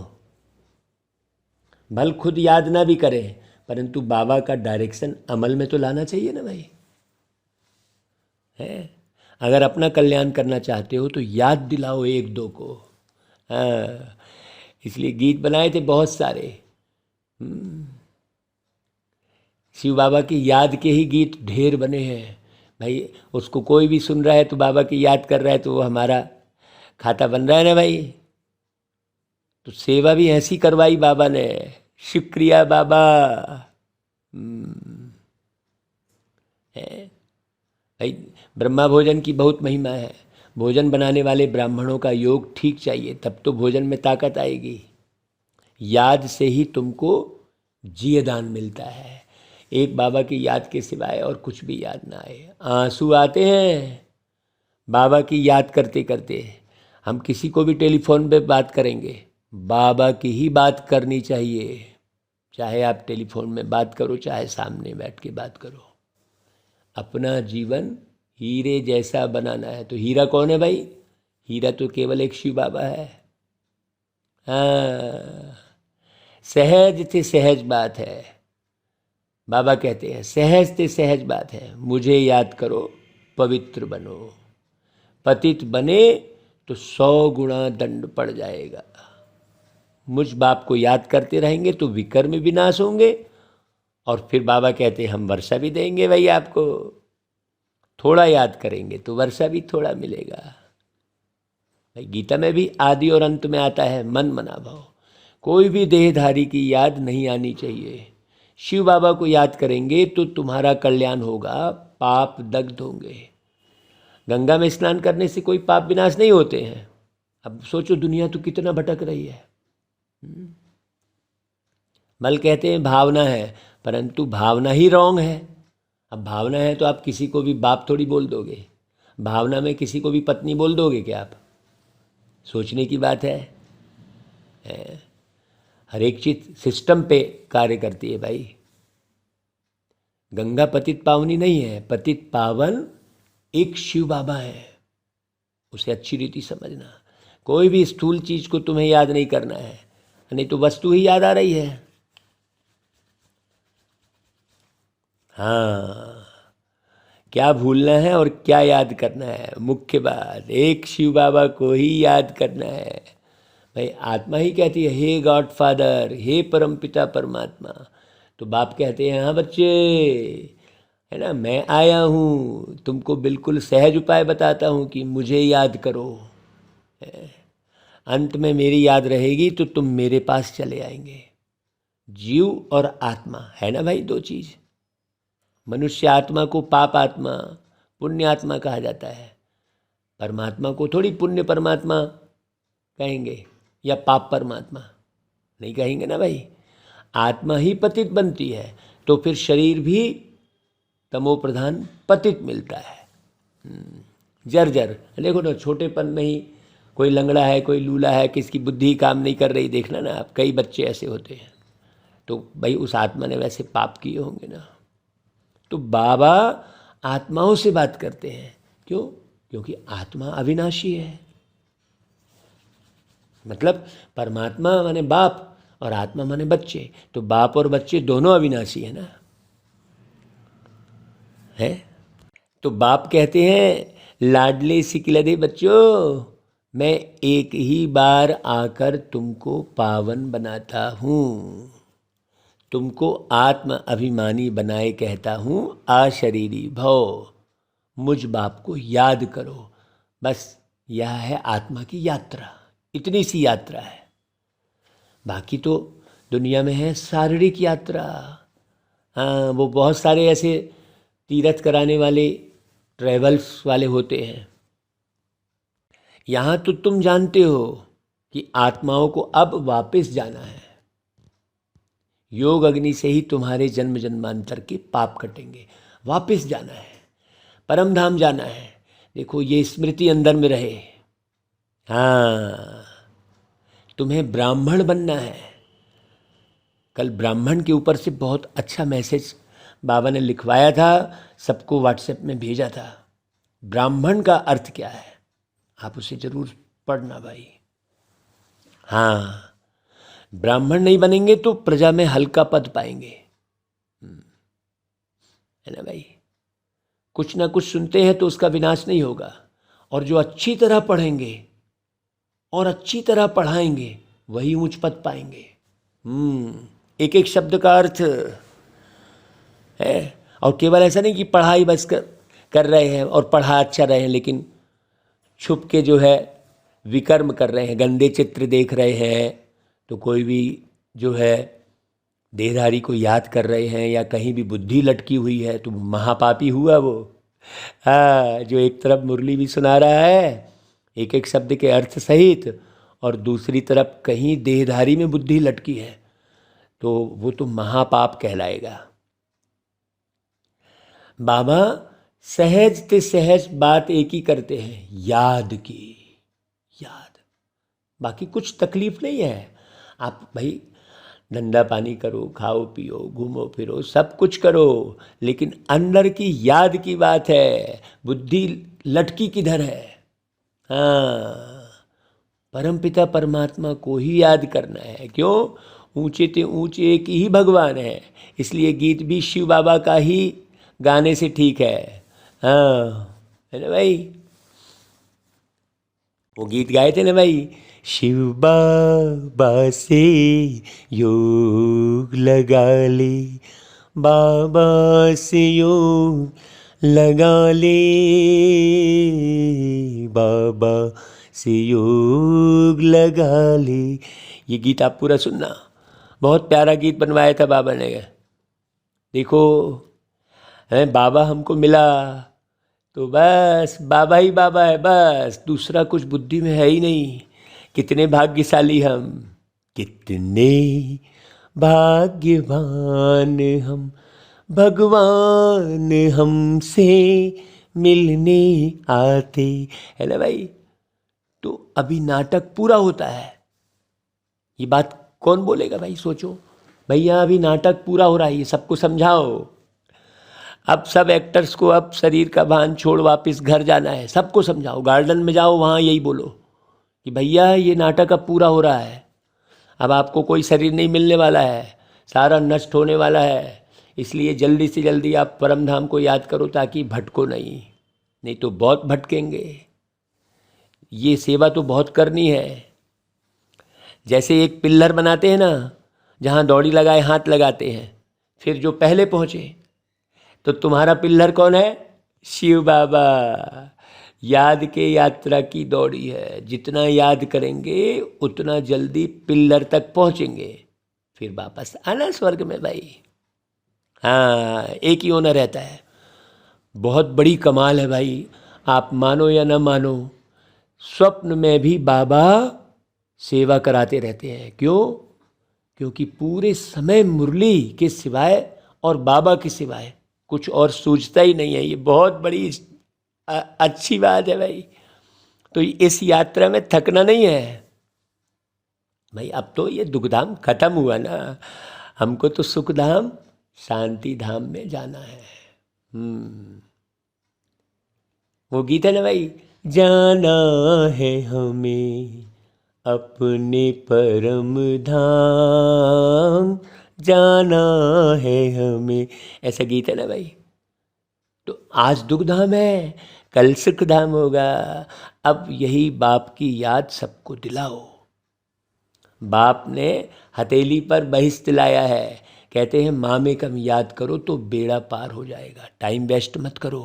भल खुद याद ना भी करें परंतु बाबा का डायरेक्शन अमल में तो लाना चाहिए ना भाई। है, अगर अपना कल्याण करना चाहते हो तो याद दिलाओ एक दो को। हाँ, इसलिए गीत बनाए थे बहुत सारे। शिव बाबा की याद के ही गीत ढेर बने हैं भाई। उसको कोई भी सुन रहा है तो बाबा की याद कर रहा है तो वो हमारा खाता बन रहा है ना भाई। तो सेवा भी ऐसी करवाई बाबा ने। शुक्रिया बाबा। है भाई, ब्रह्मा भोजन की बहुत महिमा है। भोजन बनाने वाले ब्राह्मणों का योग ठीक चाहिए, तब तो भोजन में ताकत आएगी। याद से ही तुमको जीवदान मिलता है। एक बाबा की याद के सिवाय और कुछ भी याद ना आए। आंसू आते हैं बाबा की याद करते करते। हम किसी को भी टेलीफोन पे बात करेंगे, बाबा की ही बात करनी चाहिए। चाहे आप टेलीफोन में बात करो, चाहे सामने बैठ के बात करो। अपना जीवन हीरे जैसा बनाना है। तो हीरा कौन है भाई? हीरा तो केवल एक शिव बाबा है। हाँ, सहज से सहज बात है। बाबा कहते हैं सहज से सहज बात है। मुझे याद करो, पवित्र बनो। पतित बने तो 100 गुना दंड पड़ जाएगा। मुझ बाप को याद करते रहेंगे तो विकर्म विनाश होंगे। और फिर बाबा कहते हैं हम वर्षा भी देंगे भाई आपको। थोड़ा याद करेंगे तो वर्षा भी थोड़ा मिलेगा भाई। गीता में भी आदि और अंत में आता है मन मना भाव। कोई भी देहधारी की याद नहीं आनी चाहिए। शिव बाबा को याद करेंगे तो तुम्हारा कल्याण होगा, पाप दग्ध होंगे। गंगा में स्नान करने से कोई पाप विनाश नहीं होते हैं। अब सोचो दुनिया तो कितना भटक रही है। बल कहते हैं भावना है, परंतु भावना ही रॉन्ग है। अब भावना है तो आप किसी को भी बाप थोड़ी बोल दोगे। भावना में किसी को भी पत्नी बोल दोगे क्या आप? सोचने की बात है। हर एक चीज सिस्टम पे कार्य करती है भाई। गंगा पतित पावनी नहीं है, पतित पावन एक शिव बाबा है। उसे अच्छी रीति समझना। कोई भी स्थूल चीज को तुम्हें याद नहीं करना है, नहीं तो वस्तु ही याद आ रही है। हाँ, क्या भूलना है और क्या याद करना है, मुख्य बात एक शिव बाबा को ही याद करना है भाई। आत्मा ही कहती है हे गॉड फादर, हे परमपिता परमात्मा। तो बाप कहते हैं हाँ बच्चे, है ना, मैं आया हूँ, तुमको बिल्कुल सहज उपाय बताता हूँ कि मुझे याद करो। अंत में मेरी याद रहेगी तो तुम मेरे पास चले आएंगे। जीव और आत्मा है ना भाई, दो चीज़। मनुष्य आत्मा को पाप आत्मा, पुण्य आत्मा कहा जाता है। परमात्मा को थोड़ी पुण्य परमात्मा कहेंगे या पाप परमात्मा, नहीं कहेंगे ना भाई। आत्मा ही पतित बनती है तो फिर शरीर भी तमो प्रधान पतित मिलता है। जर्जर देखो ना, छोटेपन में ही कोई लंगड़ा है, कोई लूला है, किसकी बुद्धि काम नहीं कर रही, देखना ना आप, कई बच्चे ऐसे होते हैं। तो भाई उस आत्मा ने वैसे पाप किए होंगे ना। तो बाबा आत्माओं से बात करते हैं, क्यों? क्योंकि आत्मा अविनाशी है। मतलब परमात्मा माने बाप और आत्मा माने बच्चे, तो बाप और बच्चे दोनों अविनाशी है ना, है। तो बाप कहते हैं, लाडले सिकलदे बच्चों, मैं एक ही बार आकर तुमको पावन बनाता हूँ, तुमको आत्म अभिमानी बनाए कहता हूँ, अशरीरी भव, मुझ बाप को याद करो। बस यह है आत्मा की यात्रा, इतनी सी यात्रा है। बाकी तो दुनिया में है शारीरिक यात्रा। हाँ, वो बहुत सारे ऐसे तीर्थ कराने वाले ट्रैवल्स वाले होते हैं। यहाँ तो तुम जानते हो कि आत्माओं को अब वापस जाना है। योग अग्नि से ही तुम्हारे जन्म जन्मांतर के पाप कटेंगे। वापस जाना है, परम धाम जाना है। देखो ये स्मृति अंदर में रहे। हाँ, तुम्हें ब्राह्मण बनना है। कल ब्राह्मण के ऊपर से बहुत अच्छा मैसेज बाबा ने लिखवाया था, सबको व्हाट्सएप में भेजा था। ब्राह्मण का अर्थ क्या है, आप उसे जरूर पढ़ना भाई। हाँ, ब्राह्मण नहीं बनेंगे तो प्रजा में हल्का पद पाएंगे, है ना भाई। कुछ ना कुछ सुनते हैं तो उसका विनाश नहीं होगा। और जो अच्छी तरह पढ़ेंगे और अच्छी तरह पढ़ाएंगे वही ऊंच पद पाएंगे। एक एक शब्द का अर्थ है। और केवल ऐसा नहीं कि पढ़ाई बस कर रहे हैं और पढ़ा अच्छा रहे हैं, लेकिन छुप के जो है विकर्म कर रहे हैं, गंदे चित्र देख रहे हैं, तो कोई भी जो है देहधारी को याद कर रहे हैं या कहीं भी बुद्धि लटकी हुई है तो महापापी हुआ वो। हाँ, जो एक तरफ मुरली भी सुना रहा है एक एक शब्द के अर्थ सहित, और दूसरी तरफ कहीं देहधारी में बुद्धि लटकी है, तो वो तो महापाप कहलाएगा। बाबा सहज ते सहज बात एक ही करते हैं, याद की, याद। बाकी कुछ तकलीफ नहीं है। आप भाई धंधा पानी करो, खाओ पियो, घूमो फिरो, सब कुछ करो, लेकिन अंदर की याद की बात है। बुद्धि लटकी किधर है? हाँ, परमपिता परमात्मा को ही याद करना है। क्यों? ऊंचे ते ऊंचे एक ही भगवान है, इसलिए गीत भी शिव बाबा का ही गाने से ठीक है। हाँ, है ना भाई। वो गीत गाए थे ना भाई, शिव बाबा से योग लगा ले, बाबा से योग लगा ले, बाबा से योग लगा ले। ये गीत आप पूरा सुनना, बहुत प्यारा गीत बनवाया था बाबा ने। देखो है, बाबा हमको मिला तो बस बाबा ही बाबा है, बस दूसरा कुछ बुद्धि में है ही नहीं। कितने भाग्यशाली हम, कितने भाग्यवान हम, भगवान हमसे मिलने आते, है ना भाई। तो अभी नाटक पूरा होता है। ये बात कौन बोलेगा भाई? सोचो भैया, अभी नाटक पूरा हो रहा है, ये सबको समझाओ। अब सब एक्टर्स को अब शरीर का भान छोड़ वापस घर जाना है, सबको समझाओ। गार्डन में जाओ, वहाँ यही बोलो कि भैया ये नाटक अब पूरा हो रहा है, अब आपको कोई शरीर नहीं मिलने वाला है, सारा नष्ट होने वाला है, इसलिए जल्दी से जल्दी आप परम धाम को याद करो ताकि भटको नहीं तो बहुत भटकेंगे। ये सेवा तो बहुत करनी है। जैसे एक पिल्लर बनाते हैं ना, जहाँ दौड़ी लगाए हाथ लगाते हैं, फिर जो पहले पहुँचे, तो तुम्हारा पिल्लर कौन है? शिव बाबा। याद के यात्रा की दौड़ी है। जितना याद करेंगे उतना जल्दी पिल्लर तक पहुंचेंगे, फिर वापस आना स्वर्ग में भाई। हाँ, एक ही होना रहता है। बहुत बड़ी कमाल है भाई, आप मानो या ना मानो, स्वप्न में भी बाबा सेवा कराते रहते हैं। क्यों? क्योंकि पूरे समय मुरली के सिवाय और बाबा के सिवाय कुछ और सूझता ही नहीं है। ये बहुत बड़ी अच्छी बात है भाई। तो इस यात्रा में थकना नहीं है भाई। अब तो ये दुखधाम खत्म हुआ ना, हमको तो सुखधाम शांति धाम में जाना है। वो गीत है ना भाई, जाना है हमें अपने परम धाम, जाना है हमें, ऐसा गीत है ना भाई। तो आज दुख धाम है, कल सुख धाम होगा। अब यही बाप की याद सबको दिलाओ। बाप ने हथेली पर बहिष्ठ लाया है, कहते हैं माँ में कम याद करो तो बेड़ा पार हो जाएगा। टाइम वेस्ट मत करो।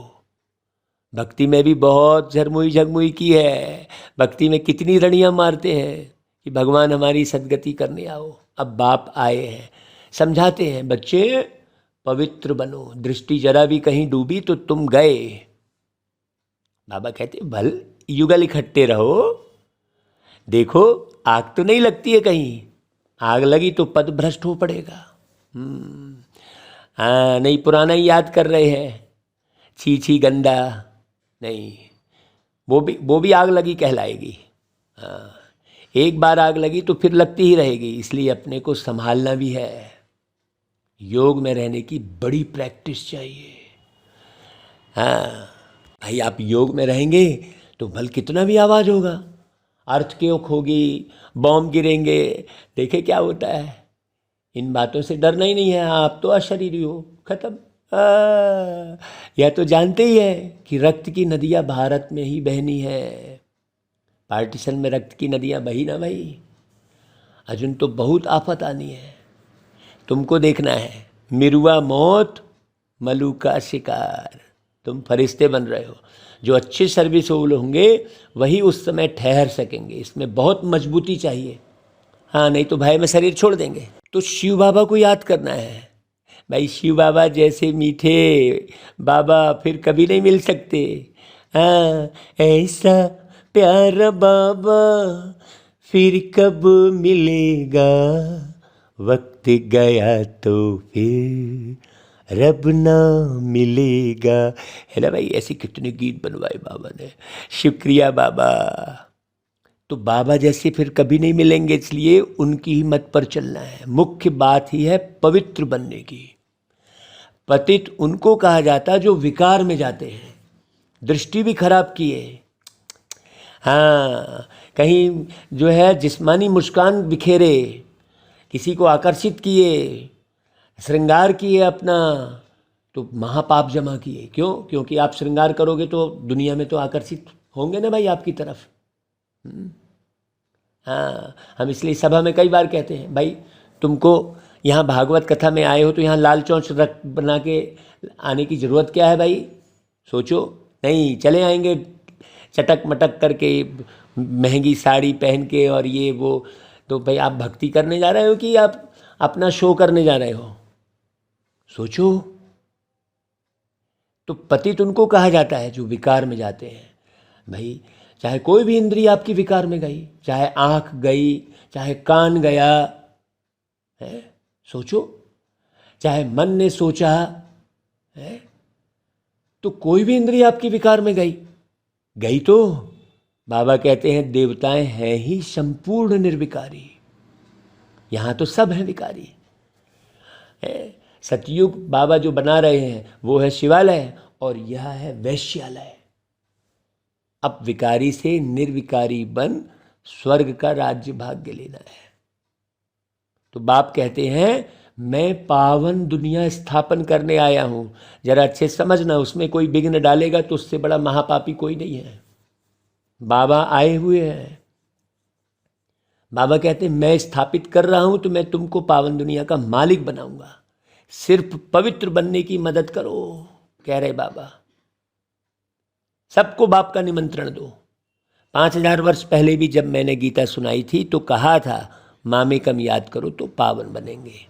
भक्ति में भी बहुत झरमुई झगमुई की है। भक्ति में कितनी रणियाँ मारते हैं कि भगवान हमारी सदगति करने आओ। अब बाप आए हैं, समझाते हैं, बच्चे पवित्र बनो, दृष्टि जरा भी कहीं डूबी तो तुम गए। बाबा कहते भल युगल इकट्ठे रहो, देखो आग तो नहीं लगती है कहीं, आग लगी तो पद भ्रष्ट हो पड़ेगा। हाँ, नहीं पुराना ही याद कर रहे हैं, छी छी गंदा, नहीं, वो भी आग लगी कहलाएगी। हाँ, एक बार आग लगी तो फिर लगती ही रहेगी। इसलिए अपने को संभालना भी है। योग में रहने की बड़ी प्रैक्टिस चाहिए। हाँ भाई, आप योग में रहेंगे तो भल कितना भी आवाज़ होगा, अर्थक्वेक होगी, बॉम्ब गिरेंगे, देखे क्या होता है। इन बातों से डरना ही नहीं है। आप तो अशरीरी हो, खत्म। यह तो जानते ही है कि रक्त की नदियाँ भारत में ही बहनी है। पार्टीशन में रक्त की नदियाँ बही ना भाई, अर्जुन तो बहुत आफत आनी है। तुमको देखना है, मिरुआ मौत मलू का शिकार। तुम फरिश्ते बन रहे हो। जो अच्छे सर्विस होंगे वही उस समय ठहर सकेंगे। इसमें बहुत मजबूती चाहिए। हाँ, नहीं तो भाई में शरीर छोड़ देंगे। तो शिव बाबा को याद करना है भाई। शिव बाबा जैसे मीठे बाबा फिर कभी नहीं मिल सकते। हाँ, ऐसा प्यारा बाबा फिर कब मिलेगा, वक्त गया तो फिर रब ना मिलेगा, है ना भाई। ऐसे कितने गीत बनवाए बाबा ने, शुक्रिया बाबा। तो बाबा जैसे फिर कभी नहीं मिलेंगे, इसलिए उनकी ही मत पर चलना है। मुख्य बात ही है पवित्र बनने की। पतित उनको कहा जाता जो विकार में जाते हैं, दृष्टि भी खराब किए, हाँ, कहीं जो है जिस्मानी मुस्कान बिखेरे, किसी को आकर्षित किए, श्रृंगार किए अपना, तो महापाप जमा किए। क्यों? क्योंकि आप श्रृंगार करोगे तो दुनिया में तो आकर्षित होंगे ना भाई आपकी तरफ। हाँ, हम इसलिए सभा में कई बार कहते हैं, भाई तुमको यहाँ भागवत कथा में आए हो तो यहाँ लाल चौंच रख बना के आने की ज़रूरत क्या है भाई? सोचो। नहीं, चले आएंगे चटक मटक करके, महंगी साड़ी पहन के और ये वो। तो भाई आप भक्ति करने जा रहे हो कि आप अपना शो करने जा रहे हो? सोचो। तो पतित उनको कहा जाता है जो विकार में जाते हैं भाई। चाहे कोई भी इंद्रिय आपकी विकार में गई, चाहे आँख गई, चाहे कान गया है, सोचो, चाहे मन ने सोचा है, तो कोई भी इंद्रिय आपकी विकार में गई तो बाबा कहते हैं देवताएं हैं ही संपूर्ण निर्विकारी। यहाँ तो सब हैं विकारी है। सतयुग बाबा जो बना रहे हैं वो है शिवालय और यह है वैश्यालय। अब विकारी से निर्विकारी बन स्वर्ग का राज्य भाग्य लेना है। तो बाप कहते हैं मैं पावन दुनिया स्थापन करने आया हूँ। जरा अच्छे समझना, उसमें कोई विघ्न डालेगा तो उससे बड़ा महापापी कोई नहीं है। बाबा आए हुए हैं। बाबा कहते हैं मैं स्थापित कर रहा हूँ तो मैं तुमको पावन दुनिया का मालिक बनाऊंगा, सिर्फ पवित्र बनने की मदद करो, कह रहे बाबा। सबको बाप का निमंत्रण दो। 5000 वर्ष पहले भी जब मैंने गीता सुनाई थी तो कहा था मामेकम याद करो तो पावन बनेंगे,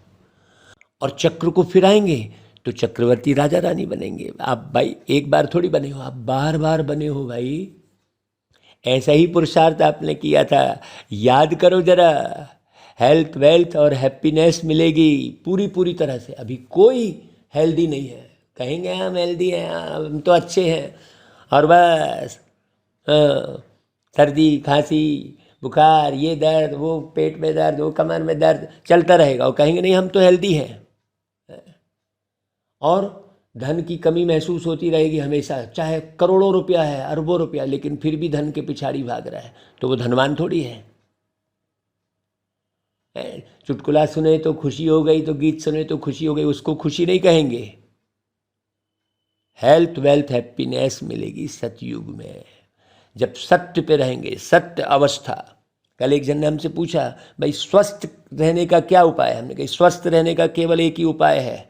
और चक्र को फिराएंगे तो चक्रवर्ती राजा रानी बनेंगे। आप भाई एक बार थोड़ी बने हो, आप बार बार बने हो भाई। ऐसा ही पुरुषार्थ आपने किया था, याद करो जरा। हेल्थ वेल्थ और हैप्पीनेस मिलेगी पूरी पूरी तरह से। अभी कोई हेल्दी नहीं है, कहेंगे हम हेल्दी हैं, हम तो अच्छे हैं, और बस सर्दी खांसी बुखार, ये दर्द, वो पेट में दर्द, वो कमर में दर्द चलता रहेगा, और कहेंगे नहीं हम तो हेल्दी हैं। और धन की कमी महसूस होती रहेगी हमेशा, चाहे करोड़ों रुपया है, अरबों रुपया, लेकिन फिर भी धन के पिछाड़ी भाग रहा है, तो वो धनवान थोड़ी है। चुटकुला सुने तो खुशी हो गई, तो गीत सुने तो खुशी हो गई, उसको खुशी नहीं कहेंगे। हेल्थ वेल्थ हैप्पीनेस मिलेगी सतयुग में, जब सत्य पे रहेंगे, सत्य अवस्था। कल एक जन ने हमसे पूछा भाई स्वस्थ रहने का क्या उपाय है। हमने कहा स्वस्थ रहने का केवल एक ही उपाय है,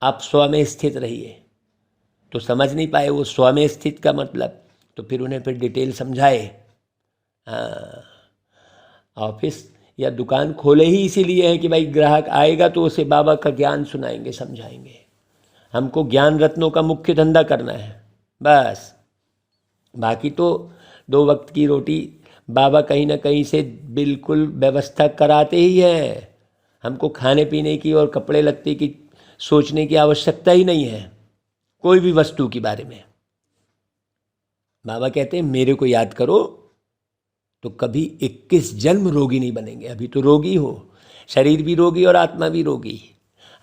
आप स्व में स्थित रहिए। तो समझ नहीं पाए वो स्व में स्थित का मतलब, तो फिर उन्हें फिर डिटेल समझाए। हाँ, ऑफिस या दुकान खोले ही इसीलिए है कि भाई ग्राहक आएगा तो उसे बाबा का ज्ञान सुनाएंगे, समझाएंगे। हमको ज्ञान रत्नों का मुख्य धंधा करना है बस। बाकी तो 2 वक्त की रोटी बाबा कहीं ना कहीं से बिल्कुल व्यवस्था कराते ही हैं। हमको खाने पीने की और कपड़े लत्ते की सोचने की आवश्यकता ही नहीं है, कोई भी वस्तु के बारे में। बाबा कहते हैं मेरे को याद करो तो कभी 21 जन्म रोगी नहीं बनेंगे। अभी तो रोगी हो, शरीर भी रोगी और आत्मा भी रोगी।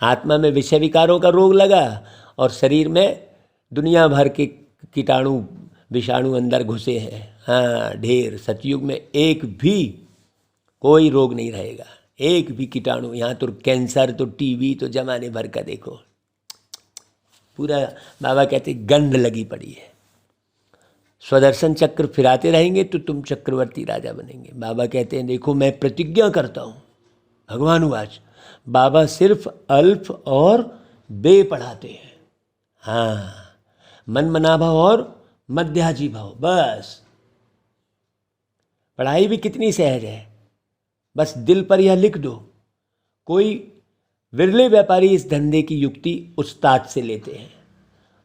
आत्मा में विषय विकारों का रोग लगा और शरीर में दुनिया भर के कीटाणु विषाणु अंदर घुसे हैं। हाँ ढेर। सतयुग में एक भी कोई रोग नहीं रहेगा, एक भी कीटाणु। यहाँ तो कैंसर तो टीबी तो जमाने भर का देखो, पूरा बाबा कहते गंध लगी पड़ी है। स्वदर्शन चक्र फिराते रहेंगे तो तुम चक्रवर्ती राजा बनेंगे। बाबा कहते हैं देखो मैं प्रतिज्ञा करता हूँ, भगवानुवाच। बाबा सिर्फ अल्फ और बे पढ़ाते हैं। हाँ, मन मना भाव और मध्याजी भाव, बस। पढ़ाई भी कितनी सहज है, बस दिल पर यह लिख दो। कोई विरले व्यापारी इस धंधे की युक्ति उस्ताद से लेते हैं।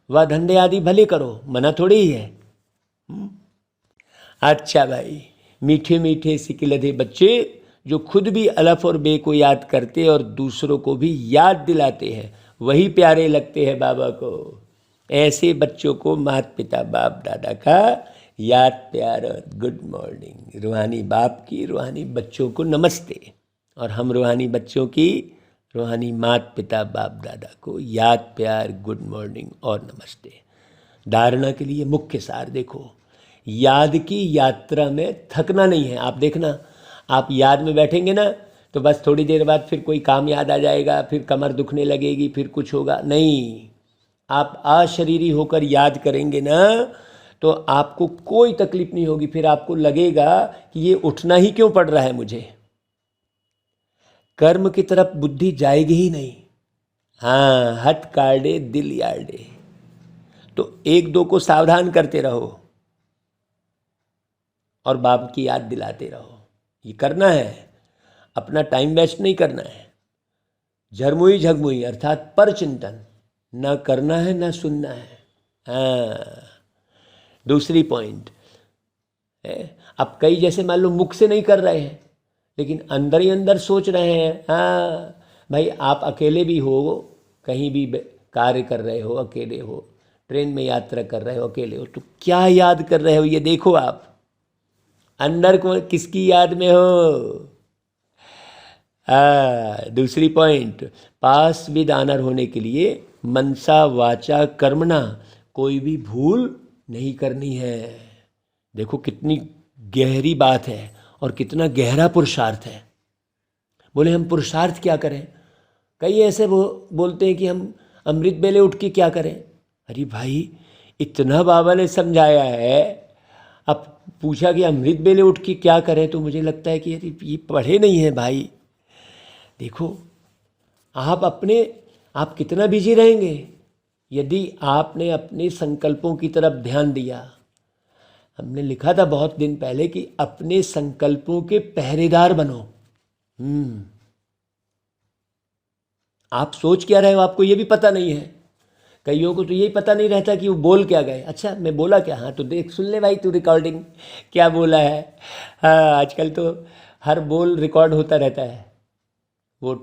वह धंधे आदि भले करो, मना थोड़ी ही है। अच्छा भाई, मीठे मीठे सिकिलधे बच्चे जो खुद भी अलफ और बे को याद करते और दूसरों को भी याद दिलाते हैं, वही प्यारे लगते हैं बाबा को। ऐसे बच्चों को माता पिता बाप दादा का याद प्यार और गुड मॉर्निंग। रूहानी बाप की रूहानी बच्चों को नमस्ते, और हम रूहानी बच्चों की रूहानी माता पिता बाप दादा को याद प्यार गुड मॉर्निंग और नमस्ते। धारणा के लिए मुख्य सार देखो, याद की यात्रा में थकना नहीं है। आप देखना, आप याद में बैठेंगे ना तो बस थोड़ी देर बाद फिर कोई काम याद आ जाएगा, फिर कमर दुखने लगेगी, फिर कुछ होगा नहीं। आप अशरीरी होकर याद करेंगे ना तो आपको कोई तकलीफ नहीं होगी। फिर आपको लगेगा कि ये उठना ही क्यों पड़ रहा है मुझे। कर्म की तरफ बुद्धि जाएगी ही नहीं। हाँ, हट काटे दिल यार्डे। तो 1-2 को सावधान करते रहो और बाप की याद दिलाते रहो। ये करना है, अपना टाइम वेस्ट नहीं करना है। झरमुई झगमुई अर्थात पर चिंतन न करना है, न सुनना है। हाँ, दूसरी पॉइंट है, अब कई जैसे मान लो मुख से नहीं कर रहे हैं लेकिन अंदर ही अंदर सोच रहे हैं। हाँ भाई, आप अकेले भी हो, कहीं भी कार्य कर रहे हो, अकेले हो, ट्रेन में यात्रा कर रहे हो, अकेले हो, तो क्या याद कर रहे हो ये देखो। आप अंदर को किसकी याद में हो। दूसरी पॉइंट, पास विद ऑनर होने के लिए मनसा वाचा कर्मणा कोई भी भूल नहीं करनी है। देखो कितनी गहरी बात है और कितना गहरा पुरुषार्थ है। बोले हम पुरुषार्थ क्या करें। कई ऐसे वो बोलते हैं कि हम अमृत बेले उठ के क्या करें। अरे भाई, इतना बाबा ने समझाया है, अब पूछा कि अमृत बेले उठ के क्या करें, तो मुझे लगता है कि अरे ये पढ़े नहीं है भाई। देखो आप कितना बिजी रहेंगे। यदि आपने अपने संकल्पों की तरफ ध्यान दिया हमने लिखा था बहुत दिन पहले कि अपने संकल्पों के पहरेदार बनो। आप सोच क्या रहे हो आपको ये भी पता नहीं है। कईयों को तो यही पता नहीं रहता कि वो बोल क्या गए। अच्छा मैं बोला क्या, हाँ तो देख सुन ले भाई तू रिकॉर्डिंग क्या बोला है। हाँ आजकल तो हर बोल रिकॉर्ड होता रहता है, वो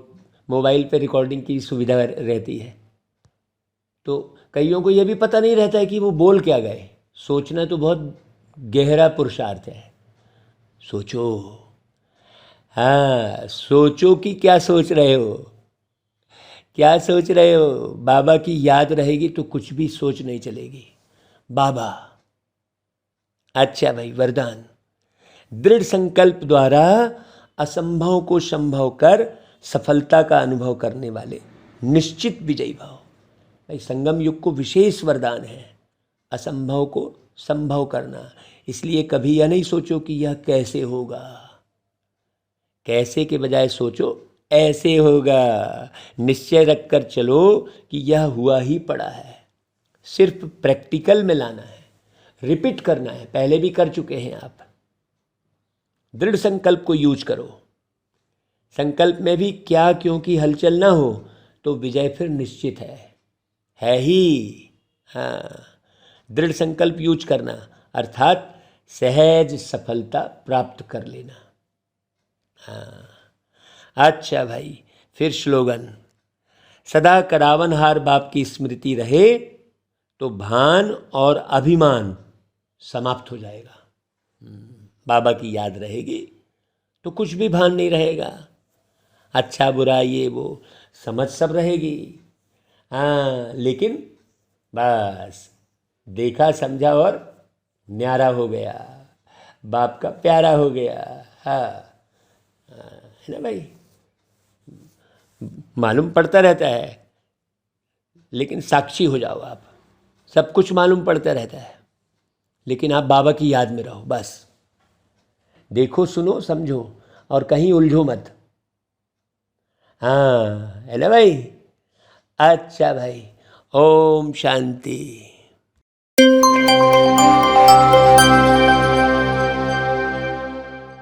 मोबाइल पे रिकॉर्डिंग की सुविधा रहती है। तो कईयों को यह भी पता नहीं रहता है कि वो बोल क्या गए। सोचना तो बहुत गहरा पुरुषार्थ है। सोचो, हाँ सोचो कि क्या सोच रहे हो, क्या सोच रहे हो। बाबा की याद रहेगी तो कुछ भी सोच नहीं चलेगी। बाबा, अच्छा भाई वरदान, दृढ़ संकल्प द्वारा असंभव को संभव कर सफलता का अनुभव करने वाले निश्चित विजयी भाव। भाई संगम युग को विशेष वरदान है असंभव को संभव करना। इसलिए कभी यह नहीं सोचो कि यह कैसे होगा, कैसे के बजाय सोचो ऐसे होगा। निश्चय रखकर चलो कि यह हुआ ही पड़ा है, सिर्फ प्रैक्टिकल में लाना है, रिपीट करना है। पहले भी कर चुके हैं आप। दृढ़ संकल्प को यूज करो। संकल्प में भी क्या क्योंकि हलचल ना हो तो विजय फिर निश्चित है ही। हाँ, दृढ़ संकल्प यूज करना अर्थात सहज सफलता प्राप्त कर लेना। हाँ अच्छा भाई, फिर स्लोगन, सदा करावनहार बाप की स्मृति रहे तो भान और अभिमान समाप्त हो जाएगा। बाबा की याद रहेगी तो कुछ भी भान नहीं रहेगा। अच्छा बुरा ये वो समझ सब रहेगी। हाँ लेकिन बस देखा समझा और न्यारा हो गया, बाप का प्यारा हो गया। हाँ है ना भाई, मालूम पड़ता रहता है लेकिन साक्षी हो जाओ आप। सब कुछ मालूम पड़ता रहता है लेकिन आप बाबा की याद में रहो बस। देखो सुनो समझो और कहीं उलझो मत। हाँ है ना भाई। अच्छा भाई, ओम शांति।